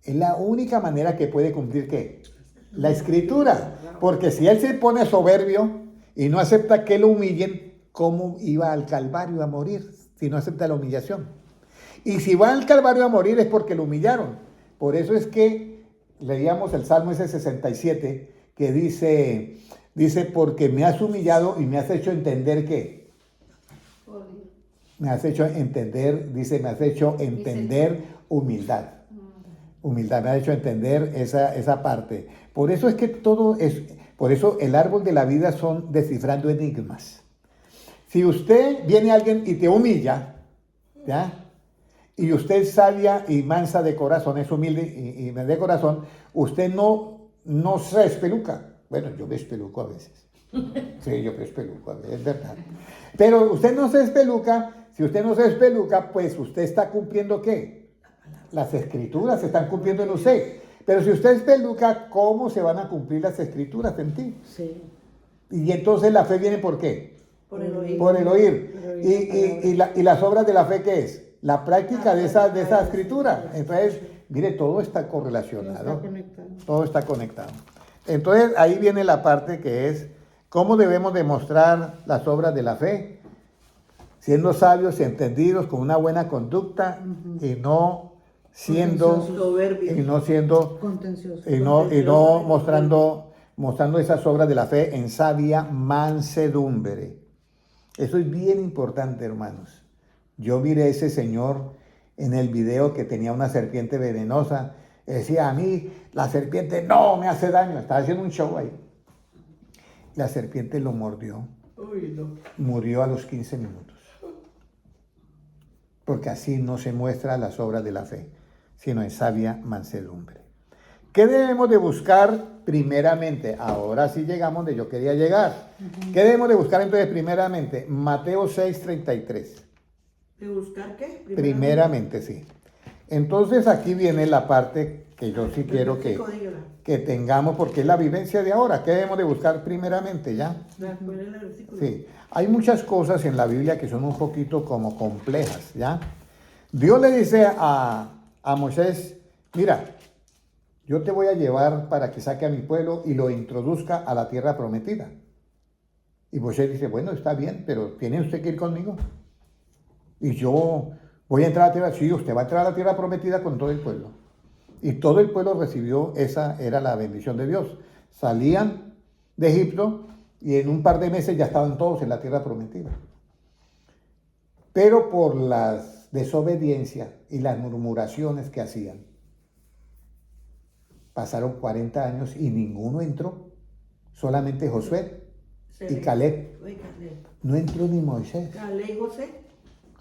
A: es la única manera que puede cumplir ¿qué? La escritura. Porque si él se pone soberbio y no acepta que lo humillen, ¿cómo iba al Calvario a morir si no acepta la humillación? Y si va al Calvario a morir es porque lo humillaron. Por eso es que leíamos el Salmo ese 67 que dice, porque me has humillado y me has hecho entender ¿qué? Me has hecho entender, dice, me has hecho entender humildad. Humildad, me ha hecho entender esa parte. Por eso es que por eso el árbol de la vida son descifrando enigmas. Si usted viene alguien y te humilla, ¿ya? Y usted es sabia y mansa de corazón, es humilde y de corazón, usted no se espeluca. Bueno, yo me espeluco a veces. Sí, yo me espeluco a veces, es verdad. Pero usted no se espeluca. Si usted no se espeluca, pues usted está cumpliendo ¿qué? Las escrituras se están cumpliendo en usted. Pero si usted espeluca, ¿cómo se van a cumplir las escrituras en ti?
B: Sí.
A: Y entonces la fe viene ¿por qué?
D: Por el oír.
A: Por el oír. Y las obras de la fe, ¿qué es? La práctica de esa escritura. Entonces, mire, todo está correlacionado. Todo está conectado. Entonces, ahí viene la parte que es cómo debemos demostrar las obras de la fe. Siendo sabios y entendidos, con una buena conducta y no siendo
D: soberbio,
A: y no siendo
B: contencioso,
A: y no mostrando esas obras de la fe en sabia mansedumbre. Eso es bien importante, hermanos. Yo miré a ese señor en el video que tenía una serpiente venenosa. Decía, a mí la serpiente no me hace daño. Estaba haciendo un show ahí. La serpiente lo mordió.
D: Uy, no.
A: Murió a los 15 minutos. Porque así no se muestran las obras de la fe, sino en sabia mansedumbre. ¿Qué debemos de buscar primeramente? Ahora sí llegamos donde yo quería llegar. ¿Qué debemos de buscar entonces primeramente? Mateo 6:33.
D: ¿De buscar qué?
A: Primeramente, sí. Entonces aquí viene la parte que yo sí quiero que tengamos, porque es la vivencia de ahora. ¿Qué debemos de buscar primeramente ya? Sí. Hay muchas cosas en la Biblia que son un poquito como complejas, ¿ya? Dios le dice a Moisés, mira, yo te voy a llevar para que saque a mi pueblo y lo introduzca a la tierra prometida. Y Moisés dice, bueno, está bien, pero tiene usted que ir conmigo. Y yo voy a entrar a la tierra, sí, usted va a entrar a la tierra prometida con todo el pueblo. Y todo el pueblo recibió, esa era la bendición de Dios. Salían de Egipto y en un par de meses ya estaban todos en la tierra prometida. Pero por las desobediencias y las murmuraciones que hacían, pasaron 40 años y ninguno entró. Solamente Josué y Caleb. No entró ni Moisés.
D: Caleb y José.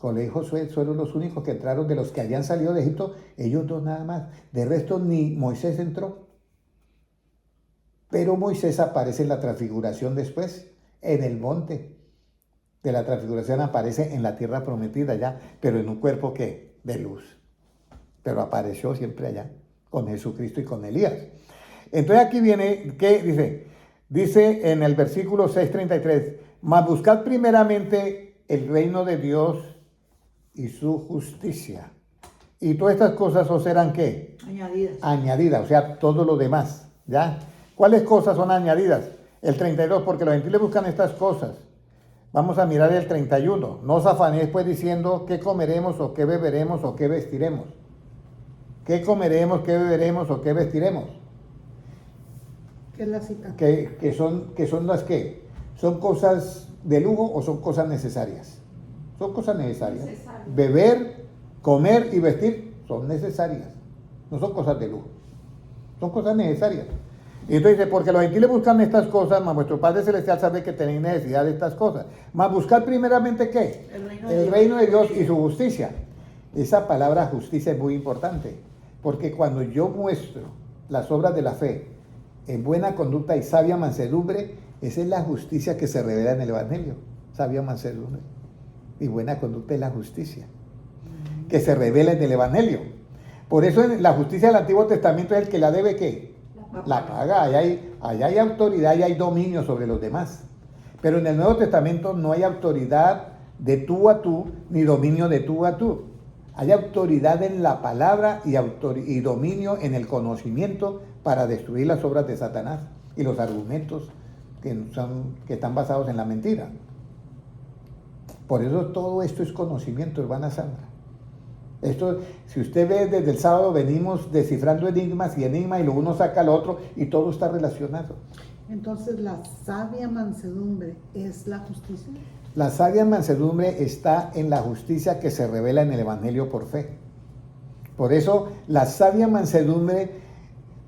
A: Caleb y Josué fueron los únicos que entraron de los que habían salido de Egipto. Ellos dos nada más. De resto ni Moisés entró. Pero Moisés aparece en la transfiguración después, en el monte de la transfiguración aparece en la tierra prometida ya, pero en un cuerpo que de luz. Pero apareció siempre allá, con Jesucristo y con Elías. Entonces aquí viene, ¿qué dice? Dice en el versículo 6:33, mas buscad primeramente el reino de Dios y su justicia. Y todas estas cosas os serán ¿qué?
D: Añadidas.
A: Añadidas, o sea, todo lo demás, ¿ya? ¿Cuáles cosas son añadidas? El 32, porque los gentiles buscan estas cosas. Vamos a mirar el 31. No os afanéis pues diciendo qué comeremos o qué beberemos o qué vestiremos. ¿Qué comeremos, qué beberemos o qué vestiremos?
B: ¿Qué es la cita?
A: Que son las que son cosas de lujo o son cosas necesarias. Son cosas necesarias.
C: Necesarias.
A: Beber, comer y vestir son necesarias. No son cosas de lujo. Son cosas necesarias. Y entonces dice, porque los gentiles buscan estas cosas, mas vuestro Padre Celestial sabe que tenéis necesidad de estas cosas. Mas buscar primeramente ¿qué? El reino de Dios y su justicia. Esa palabra justicia es muy importante, porque cuando yo muestro las obras de la fe en buena conducta y sabia mansedumbre, esa es la justicia que se revela en el Evangelio. Sabia mansedumbre y buena conducta es la justicia que se revela en el Evangelio. Por eso en la justicia del Antiguo Testamento es el que la debe ¿qué? La paga. Allá hay autoridad y hay dominio sobre los demás. Pero en el Nuevo Testamento no hay autoridad de tú a tú ni dominio de tú a tú. Hay autoridad en la palabra y dominio en el conocimiento para destruir las obras de Satanás y los argumentos que están basados en la mentira. Por eso todo esto es conocimiento, hermana Sandra. Esto, si usted ve desde el sábado venimos descifrando enigmas y lo uno saca al otro y todo está relacionado.
B: Entonces, la sabia mansedumbre es la justicia.
A: La sabia mansedumbre está en la justicia que se revela en el Evangelio por fe. Por eso, la sabia mansedumbre,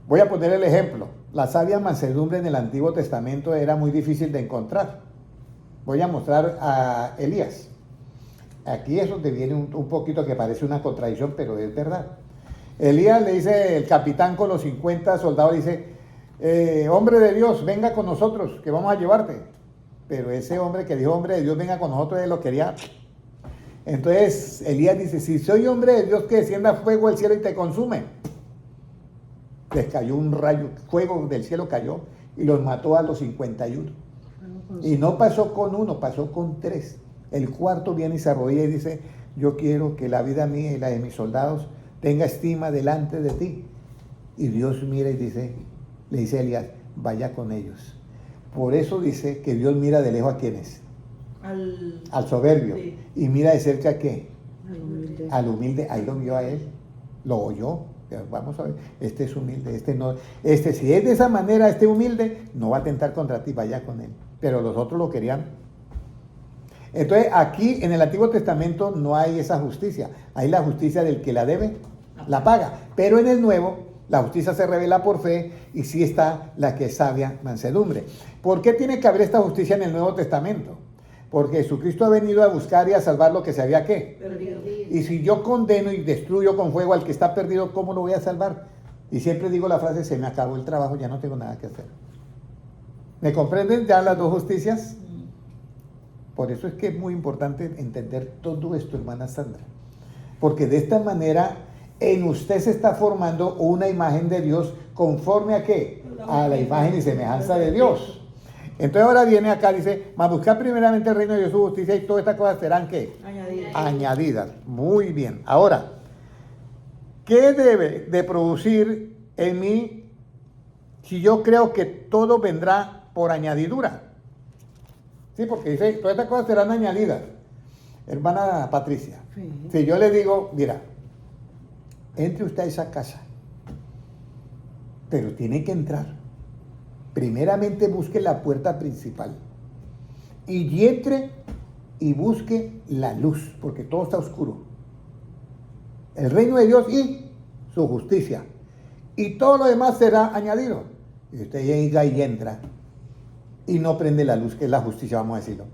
A: voy a poner el ejemplo, la sabia mansedumbre en el Antiguo Testamento era muy difícil de encontrar. Voy a mostrar a Elías. Aquí es donde viene un poquito que parece una contradicción, pero es verdad. Elías le dice, el capitán con los 50 soldados, dice, hombre de Dios, venga con nosotros, que vamos a llevarte. Pero ese hombre que dijo, hombre de Dios, venga con nosotros, él lo quería. Entonces Elías dice, si soy hombre de Dios, que descienda fuego del cielo y te consume. Les cayó un rayo, fuego del cielo cayó y los mató a los 51. Y no pasó con uno, pasó con 3. El cuarto viene y se arrodilla y dice, yo quiero que la vida mía y la de mis soldados tenga estima delante de ti. Y Dios mira y le dice a Elías, vaya con ellos. Por eso dice que Dios mira de lejos a quienes, al soberbio,
D: sí.
A: Y mira de cerca a qué,
B: Al humilde.
A: al humilde. Ahí lo vio a él, lo oyó. Vamos a ver, este es humilde, este no, este si es de esa manera, este humilde, no va a atentar contra ti, vaya con él. Pero los otros lo querían. Entonces aquí en el Antiguo Testamento no hay esa justicia, hay la justicia del que la debe, la paga. Pero en el Nuevo la justicia se revela por fe y sí está la que es sabia mansedumbre. ¿Por qué tiene que haber esta justicia en el Nuevo Testamento? Porque Jesucristo ha venido a buscar y a salvar lo que se había ¿qué?
D: Perdido.
A: Y si yo condeno y destruyo con fuego al que está perdido, ¿cómo lo voy a salvar? Y siempre digo la frase, se me acabó el trabajo, ya no tengo nada que hacer. ¿Me comprenden ya las dos justicias? Por eso es que es muy importante entender todo esto, hermana Sandra. Porque de esta manera en usted se está formando una imagen de Dios conforme a ¿qué? A la imagen y semejanza de Dios. Entonces ahora viene acá, dice, mas buscar primeramente el reino de Dios, su justicia y todas estas cosas serán ¿qué?
D: Añadidas.
A: Añadidas. Muy bien. Ahora, ¿qué debe de producir en mí si yo creo que todo vendrá por añadidura? Sí, porque dice, todas estas cosas serán añadidas. Hermana Patricia,
B: Sí.
A: si yo le digo, mira, entre usted a esa casa, pero tiene que entrar. Primeramente busque la puerta principal y entre y busque la luz, porque todo está oscuro. El reino de Dios y su justicia. Y todo lo demás será añadido. Y usted llega y entra y no prende la luz, que es la justicia, vamos a decirlo.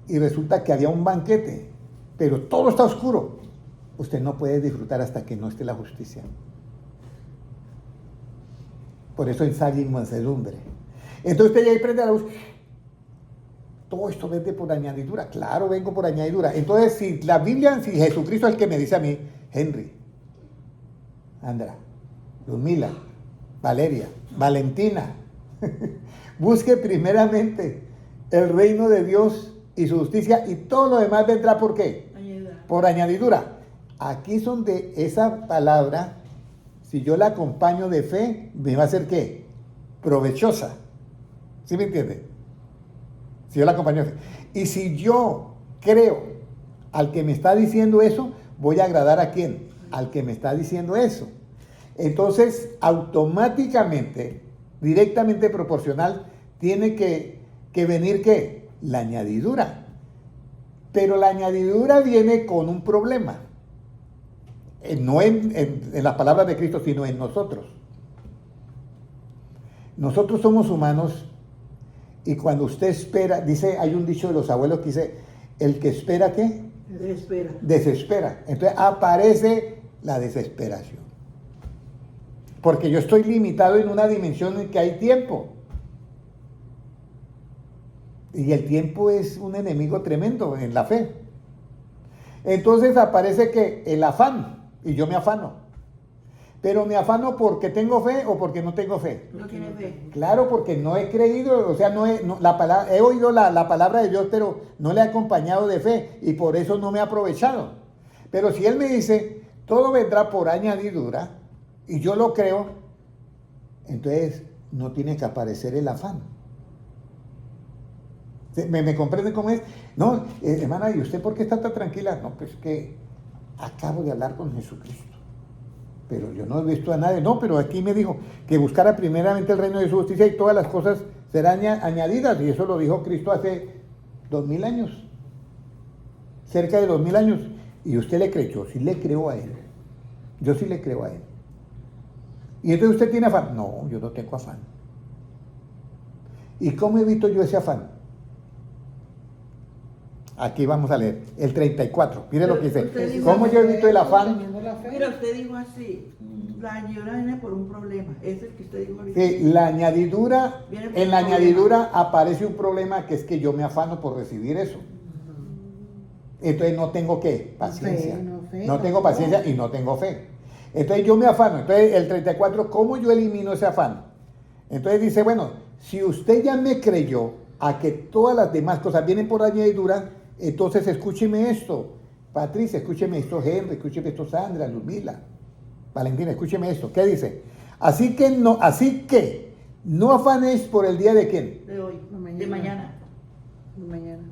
A: Y resulta que había un banquete, pero todo está oscuro. Usted no puede disfrutar hasta que no esté la justicia. Por eso en sabia y mansedumbre. Entonces usted ya ahí prende la luz. Todo esto vende por añadidura. Claro, vengo por añadidura. Entonces, si la Biblia, si Jesucristo es el que me dice a mí, Henry, Andra, Ludmila, Valeria, Valentina, Busque primeramente el reino de Dios y su justicia y todo lo demás vendrá ¿por qué?
D: Ayuda.
A: Por añadidura. Aquí es donde esa palabra, si yo la acompaño de fe, me va a hacer ¿qué? Provechosa. ¿Sí me entiende? Si yo la acompaño de fe. Y si yo creo al que me está diciendo eso, voy a agradar ¿a quién? Al que me está diciendo eso. Entonces, automáticamente, directamente proporcional, tiene que venir ¿qué? La añadidura. Pero la añadidura viene con un problema. No en las palabras de Cristo, sino en nosotros. Nosotros somos humanos y cuando usted espera, dice, hay un dicho de los abuelos que dice, el que espera ¿qué?
D: Desespera.
A: Desespera. Entonces aparece la desesperación. Porque yo estoy limitado en una dimensión en que hay tiempo. Y el tiempo es un enemigo tremendo en la fe. Entonces aparece que el afán, y yo me afano. Pero me afano porque tengo fe o porque no tengo fe.
D: No tiene fe.
A: Claro, porque no he creído, o sea, he oído la palabra de Dios, pero no le he acompañado de fe y por eso no me he aprovechado. Pero si Él me dice, todo vendrá por añadidura, y yo lo creo, entonces no tiene que aparecer el afán. ¿Me comprende cómo es? No, hermana, ¿y usted por qué está tan tranquila? No, pues que acabo de hablar con Jesucristo. Pero yo no he visto a nadie. No, pero aquí me dijo que buscara primeramente el reino de su justicia y todas las cosas serán añadidas. Y eso lo dijo Cristo hace 2000 años. Cerca de 2000 años. Y usted le creyó. Sí le creo a Él. Yo sí le creo a Él. ¿Y entonces usted tiene afán? No, yo no tengo afán. ¿Y cómo evito yo ese afán? Aquí vamos a leer el 34. Mire lo que dice. ¿Cómo yo evito el afán?
D: Mira, usted dijo así, la añadidura viene por un problema. Es el que usted dijo ahorita.
A: Sí, la añadidura,
D: Viene por
A: en
D: un
A: la
D: problema.
A: añadidura aparece un problema que es que yo me afano por recibir eso. Entonces no tengo ¿qué? Paciencia. No tengo paciencia y no tengo fe. Entonces yo me afano. Entonces el 34, ¿cómo yo elimino ese afán? Entonces dice, bueno, si usted ya me creyó a que todas las demás cosas vienen por añadidura, entonces escúcheme esto. Patricia, escúcheme esto. Henry, escúcheme esto. Sandra, Ludmila, Valentina, escúcheme esto. ¿Qué dice? Así que no afanéis por el día de quién.
D: De hoy,
B: Mañana.
D: de mañana.
B: Mañana.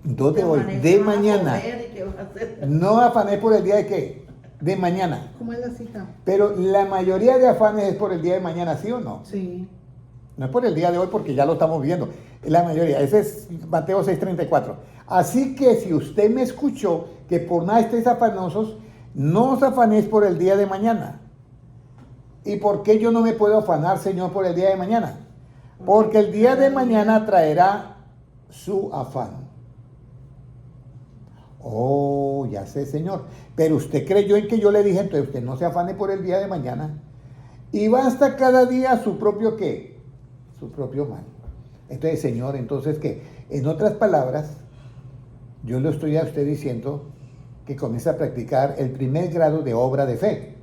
A: No de hoy,
D: amanece,
A: de
D: van a
A: mañana.
D: comer y qué van a hacer.
A: No afanéis por el día de qué. De mañana.
B: ¿Cómo es la cita?
A: Pero la mayoría de afanes es por el día de mañana, ¿sí o no?
B: Sí.
A: No es por el día de hoy porque ya lo estamos viendo. La mayoría. Ese es Mateo 6:34. Así que si usted me escuchó que por nada estéis afanosos, no os afanéis por el día de mañana. ¿Y por qué yo no me puedo afanar, Señor, por el día de mañana? Porque el día de mañana traerá su afán. Oh, ya sé, Señor. Pero usted creyó en que yo le dije, entonces usted no se afane por el día de mañana. Y basta cada día su propio ¿qué? Su propio mal. Entonces, Señor, entonces ¿qué? En otras palabras, yo le estoy a usted diciendo que comience a practicar el primer grado de obra de fe.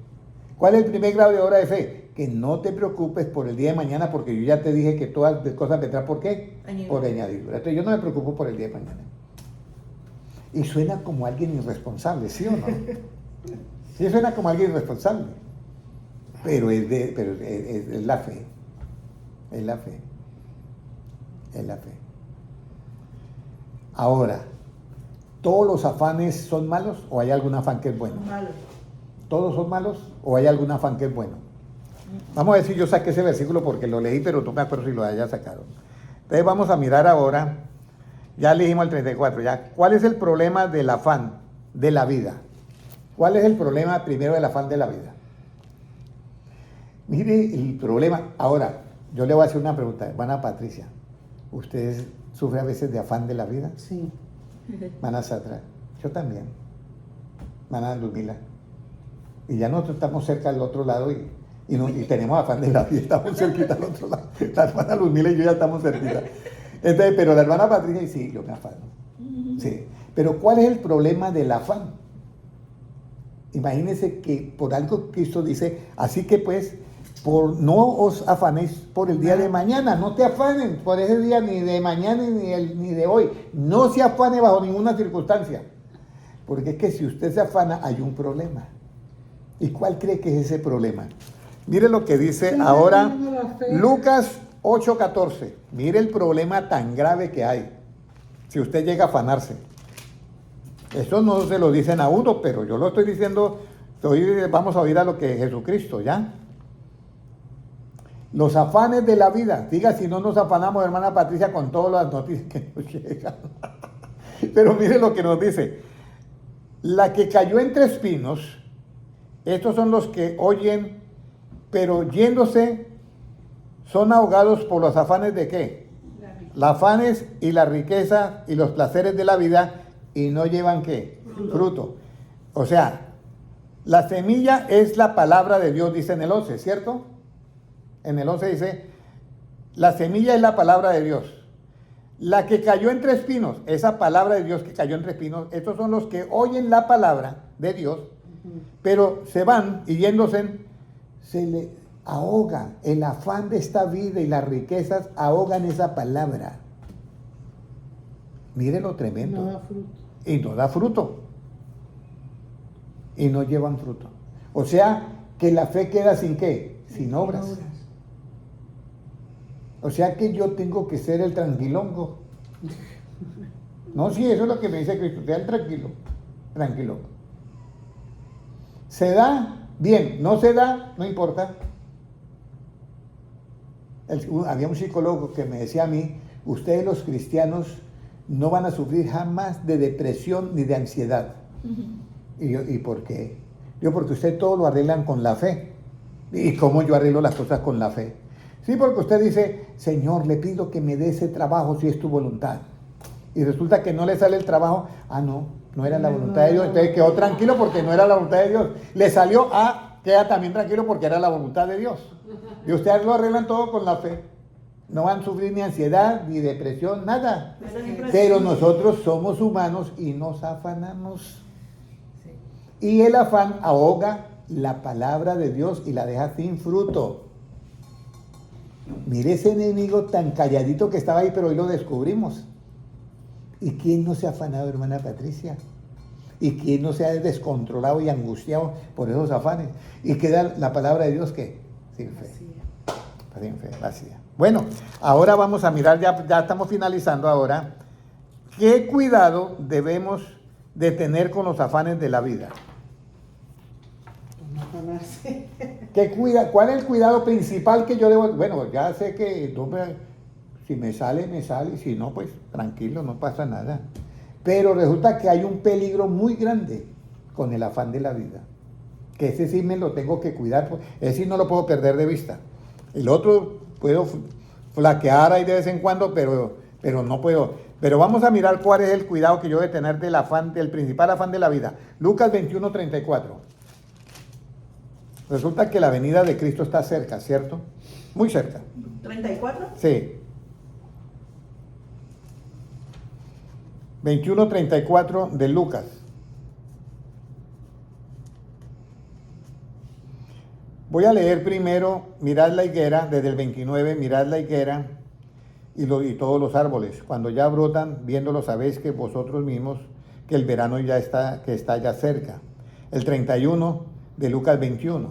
A: ¿Cuál es el primer grado de obra de fe? Que no te preocupes por el día de mañana, porque yo ya te dije que todas las cosas vendrán ¿por qué?
D: Añadidura.
A: Por añadidura. Entonces yo no me preocupo por el día de mañana. Y suena como alguien irresponsable, ¿sí o no? Sí, suena como alguien irresponsable. Pero es la fe. Es la fe. Es la fe. Ahora, ¿todos los afanes son malos o hay algún afán que es bueno?
D: Malo.
A: ¿Todos son malos o hay algún afán que es bueno? Vamos a ver si yo saqué ese versículo porque lo leí, pero no me acuerdo si lo haya sacado. Entonces vamos a mirar ahora, ya leímos el 34, ya. ¿Cuál es el problema del afán de la vida? ¿Cuál es el problema primero del afán de la vida? Mire el problema. Ahora, yo le voy a hacer una pregunta, hermana Patricia. ¿Usted sufre a veces de afán de la vida?
B: Sí.
A: Hermana Satra, yo también. Hermana Ludmila. Y ya nosotros estamos cerca del otro lado y tenemos afán de la vida, estamos cerquita al otro lado. La hermana Ludmila y yo ya estamos cerquita. Entonces, pero la hermana Patricia, sí, yo me afano. Sí. Pero ¿cuál es el problema del afán? Imagínense que por algo Cristo dice, así que pues, no os afanéis por el día de mañana, no te afanen por ese día ni de mañana ni de hoy, no se afane bajo ninguna circunstancia, porque es que si usted se afana hay un problema. ¿Y cuál cree que es ese problema? Mire lo que dice ahora Lucas 8:14, mire el problema tan grave que hay, si usted llega a afanarse. Eso no se lo dicen a uno, pero yo lo estoy diciendo, vamos a oír a lo que Jesucristo, ¿ya? Los afanes de la vida. Diga si no nos afanamos, hermana Patricia, con todas las noticias que nos llegan. Pero mire lo que nos dice. La que cayó entre espinos, estos son los que oyen, pero yéndose, son ahogados por los afanes de ¿qué? Los afanes y la riqueza y los placeres de la vida, y no llevan ¿qué? Fruto. O sea, la semilla es la palabra de Dios, dice en el 11, ¿cierto? En el 11 dice, la semilla es la palabra de Dios. La que cayó entre espinos, esa palabra de Dios que cayó entre espinos, estos son los que oyen la palabra de Dios, pero se van y yéndose, se le ahoga. El afán de esta vida y las riquezas ahogan esa palabra. Mire lo tremendo.
B: No da fruto.
A: Y no da fruto. Y no llevan fruto. O sea, que la fe queda sin ¿qué? Sin obras. O sea que yo tengo que ser el tranquilongo. No, sí, eso es lo que me dice Cristo. Sea el tranquilo. Tranquilo. ¿Se da? Bien. ¿No se da? No importa. Había un psicólogo que me decía a mí, ustedes los cristianos no van a sufrir jamás de depresión ni de ansiedad. Y yo, ¿y por qué? Yo, porque usted todo lo arreglan con la fe. ¿Y cómo yo arreglo las cosas con la fe? Sí, porque usted dice, Señor, le pido que me dé ese trabajo si es tu voluntad. Y resulta que no le sale el trabajo. Ah, no era la voluntad de Dios. Entonces quedó tranquilo porque no era la voluntad de Dios. Le salió, queda también tranquilo porque era la voluntad de Dios. Y ustedes lo arreglan todo con la fe. No van a sufrir ni ansiedad, ni depresión, nada. Pero nosotros somos humanos y nos afanamos. Y el afán ahoga la palabra de Dios y la deja sin fruto. Mire ese enemigo tan calladito que estaba ahí, pero hoy lo descubrimos. ¿Y quién no se ha afanado, hermana Patricia? ¿Y quién no se ha descontrolado y angustiado por esos afanes? Y queda la palabra de Dios que sin fe. Sin fe, vacía. Bueno, ahora vamos a mirar, ya estamos finalizando ahora. ¿Qué cuidado debemos de tener con los afanes de la vida? ¿Cuál es el cuidado principal que yo debo? Bueno, ya sé que si me sale, me sale, y si no, pues tranquilo, no pasa nada. Pero resulta que hay un peligro muy grande con el afán de la vida, que ese sí me lo tengo que cuidar, ese sí no lo puedo perder de vista. El otro puedo flaquear ahí de vez en cuando, pero no puedo. Pero vamos a mirar cuál es el cuidado que yo debo tener del afán, del principal afán de la vida. Lucas 21:34. Resulta que la venida de Cristo está cerca, ¿cierto? Muy cerca.
D: ¿34?
A: Sí. 21:34 de Lucas. Voy a leer primero, mirad la higuera, desde el 29, mirad la higuera y todos los árboles. Cuando ya brotan, viéndolo sabéis que vosotros mismos, que el verano ya está, que está ya cerca. El 31 de Lucas 21.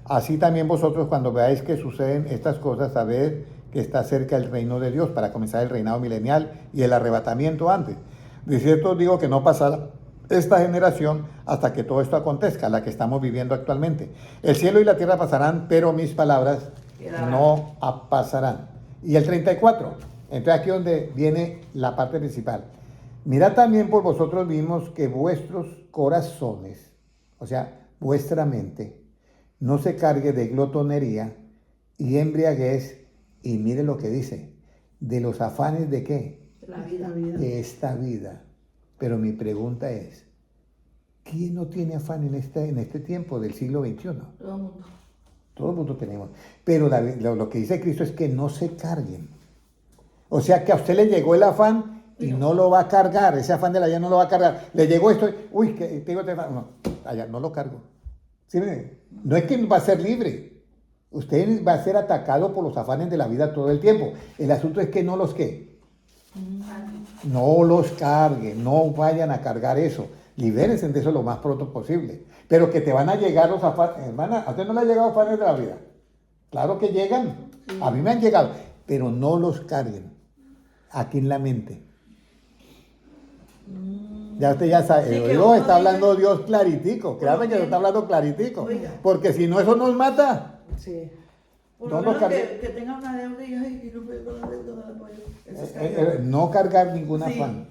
A: Así también vosotros cuando veáis que suceden estas cosas, sabed que está cerca el reino de Dios para comenzar el reinado milenial y el arrebatamiento antes. De cierto os digo que no pasará esta generación hasta que todo esto acontezca, la que estamos viviendo actualmente. El cielo y la tierra pasarán, pero mis palabras no pasarán. Y el 34, entonces aquí donde viene la parte principal. Mirad también por vosotros mismos que vuestros corazones, o sea, vuestra mente, no se cargue de glotonería y embriaguez, y mire lo que dice, de los afanes de ¿qué?
C: La vida.
A: De esta vida. Pero mi pregunta es, ¿quién no tiene afán en este tiempo del siglo XXI?
C: Todo el mundo.
A: Todo el mundo tenemos. Pero lo que dice Cristo es que no se carguen. O sea que a usted le llegó el afán y no lo va a cargar. Ese afán de la vida no lo va a cargar. Le llegó esto, uy, que tengo no, allá no lo cargo. ¿Sí? No es que va a ser libre. Usted va a ser atacado por los afanes de la vida todo el tiempo. El asunto es que no los ¿qué? No los carguen, no vayan a cargar eso. Libérense de eso lo más pronto posible. Pero que te van a llegar los afanes. Hermana, ¿a usted no le han llegado afanes de la vida? Claro que llegan. A mí me han llegado. Pero no los carguen. Aquí en la mente. Ya usted ya sabe.
D: Sí, que
A: Dios
D: uno
A: está hablando
D: dice-
A: Dios claritico. Créame que
D: Uno
A: lo está hablando claritico.
D: Oiga.
A: Porque si no, eso nos mata.
B: Sí.
D: Por
A: No
D: lo
A: lo
D: menos
A: cargue.
D: que tenga una deuda y ay, no puedo con la deuda, no la puedo. Eso está
A: No cargar ningún
D: Sí,
A: afán.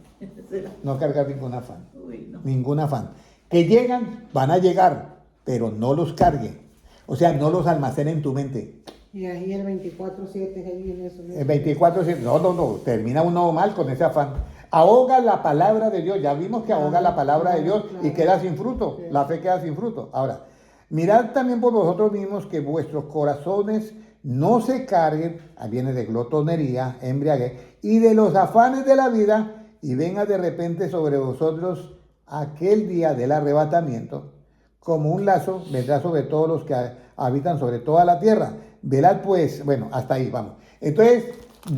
D: será.
A: No cargar ningún afán.
D: Uy, no.
A: Ningún afán. Que llegan, van a llegar, pero no los cargue. O sea, no los almacene en tu mente.
B: Y ahí el 24/7 ahí viene eso.
A: El 24, no, termina uno mal con ese afán. Ahoga la palabra de Dios. Ya vimos que ahoga la palabra de Dios y queda sin fruto. La fe queda sin fruto. Ahora, mirad también por vosotros mismos que vuestros corazones no se carguen, ahí viene de glotonería, embriaguez, y de los afanes de la vida, y venga de repente sobre vosotros aquel día del arrebatamiento, como un lazo vendrá sobre todos los que habitan sobre toda la tierra. Velad pues, bueno, hasta ahí vamos. Entonces,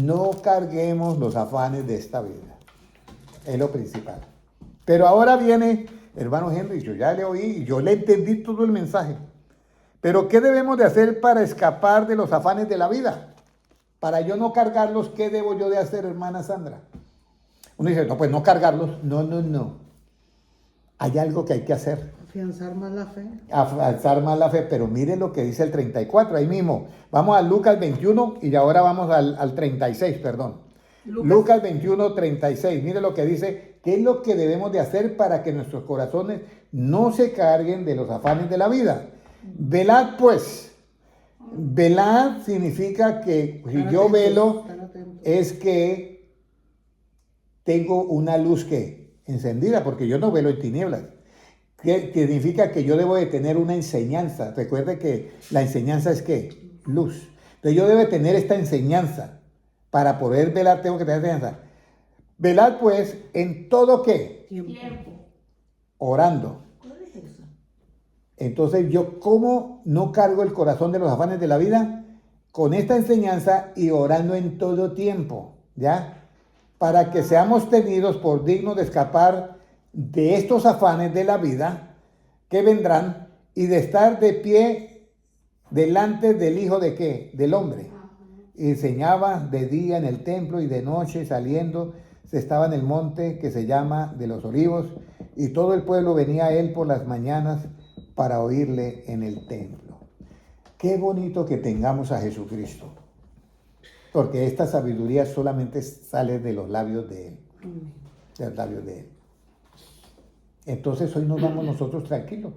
A: no carguemos los afanes de esta vida. Es lo principal. Pero ahora viene, hermano Henry, yo ya le oí y yo le entendí todo el mensaje. Pero ¿qué debemos de hacer para escapar de los afanes de la vida? Para yo no cargarlos, ¿qué debo yo de hacer, hermana Sandra? Uno dice, no, pues no cargarlos. No. Hay algo que hay que hacer.
B: Afianzar más la fe.
A: Avanzar más la fe, pero mire lo que dice el 34, ahí mismo. Vamos a Lucas 21 y ahora vamos al 36, perdón. Lucas 21, 36, mire lo que dice, ¿qué es lo que debemos de hacer para que nuestros corazones no se carguen de los afanes de la vida? Velad pues. Velad significa que si yo velo es que tengo una luz que encendida, porque yo no velo en tinieblas. Que significa que yo debo de tener una enseñanza. Recuerde que la enseñanza es ¿qué? Luz. Entonces yo debo de tener esta enseñanza. Para poder velar tengo que tener enseñanza. Velad pues en todo ¿qué?
C: Tiempo.
A: Orando.
D: ¿Cuál es eso?
A: Entonces yo ¿cómo no cargo el corazón de los afanes de la vida? Con esta enseñanza y orando en todo tiempo. ¿Ya? Para que seamos tenidos por dignos de escapar de estos afanes de la vida que vendrán y de estar de pie delante del Hijo de ¿qué? Del hombre. Y enseñaba de día en el templo y de noche saliendo, se estaba en el monte que se llama de los Olivos, y todo el pueblo venía a él por las mañanas para oírle en el templo. Qué bonito que tengamos a Jesucristo, porque esta sabiduría solamente sale de los labios de él, de los labios de él. Entonces hoy nos vamos nosotros tranquilos.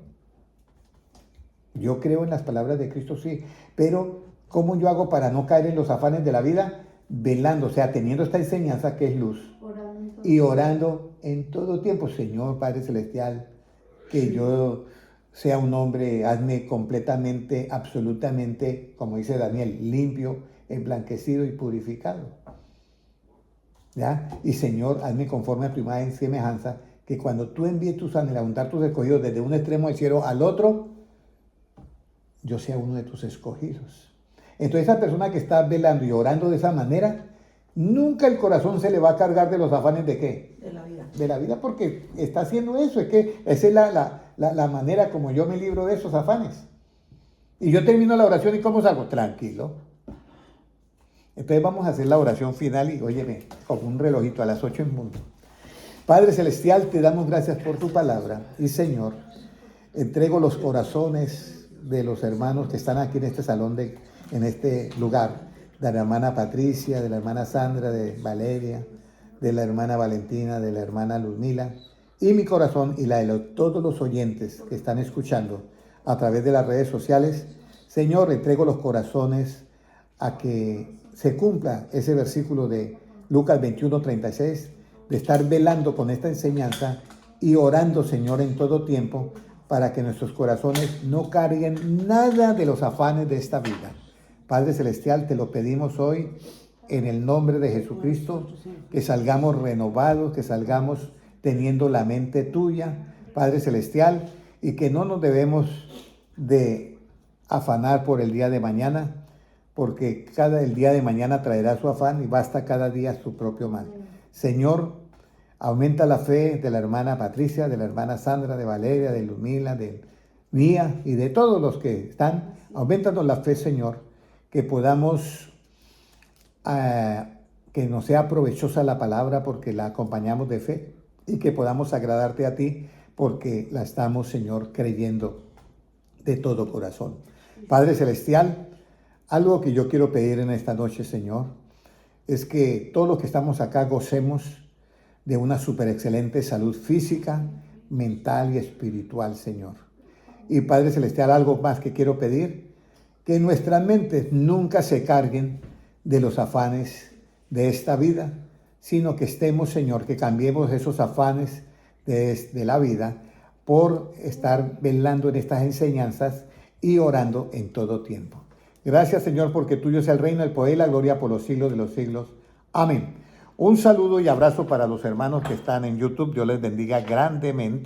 A: Yo creo en las palabras de Cristo, sí, pero ¿cómo yo hago para no caer en los afanes de la vida? Velando, o sea, teniendo esta enseñanza que es luz y orando en todo tiempo. Señor Padre Celestial, que yo sea un hombre, hazme completamente, absolutamente, como dice Daniel, limpio, emblanquecido y purificado. ¿Ya? Y Señor, hazme conforme a tu imagen y semejanza, que cuando tú envíes tus ángeles a juntar tus escogidos desde un extremo del cielo al otro, yo sea uno de tus escogidos. Entonces esa persona que está velando y orando de esa manera, nunca el corazón se le va a cargar de los afanes de ¿qué?
D: De la vida.
A: De la vida, porque está haciendo eso. Es que esa es la manera como yo me libro de esos afanes. Y yo termino la oración y ¿cómo salgo? Tranquilo. Entonces vamos a hacer la oración final y óyeme, como un relojito a las 8 en punto. Padre Celestial, te damos gracias por tu palabra. Y Señor, entrego los corazones de los hermanos que están aquí en este salón, en este lugar, de la hermana Patricia, de la hermana Sandra, de Valeria, de la hermana Valentina, de la hermana Luzmila, y mi corazón y la de todos los oyentes que están escuchando a través de las redes sociales. Señor, entrego los corazones a que se cumpla ese versículo de Lucas 21:36, de estar velando con esta enseñanza y orando, Señor, en todo tiempo, para que nuestros corazones no carguen nada de los afanes de esta vida. Padre Celestial, te lo pedimos hoy en el nombre de Jesucristo, que salgamos renovados, que salgamos teniendo la mente tuya, Padre Celestial, y que no nos debemos de afanar por el día de mañana, porque el día de mañana traerá su afán y basta cada día su propio mal. Señor, aumenta la fe de la hermana Patricia, de la hermana Sandra, de Valeria, de Lumila, de mía y de todos los que están. Aumentanos la fe, Señor, que podamos, que nos sea provechosa la palabra porque la acompañamos de fe y que podamos agradarte a ti porque la estamos, Señor, creyendo de todo corazón. Padre Celestial, algo que yo quiero pedir en esta noche, Señor, es que todos los que estamos acá gocemos de una súper excelente salud física, mental y espiritual, Señor. Y Padre Celestial, algo más que quiero pedir, que nuestras mentes nunca se carguen de los afanes de esta vida, sino que estemos, Señor, que cambiemos esos afanes de la vida por estar velando en estas enseñanzas y orando en todo tiempo. Gracias, Señor, porque tuyo es el reino, el poder y la gloria por los siglos de los siglos. Amén. Un saludo y abrazo para los hermanos que están en YouTube. Dios les bendiga grandemente.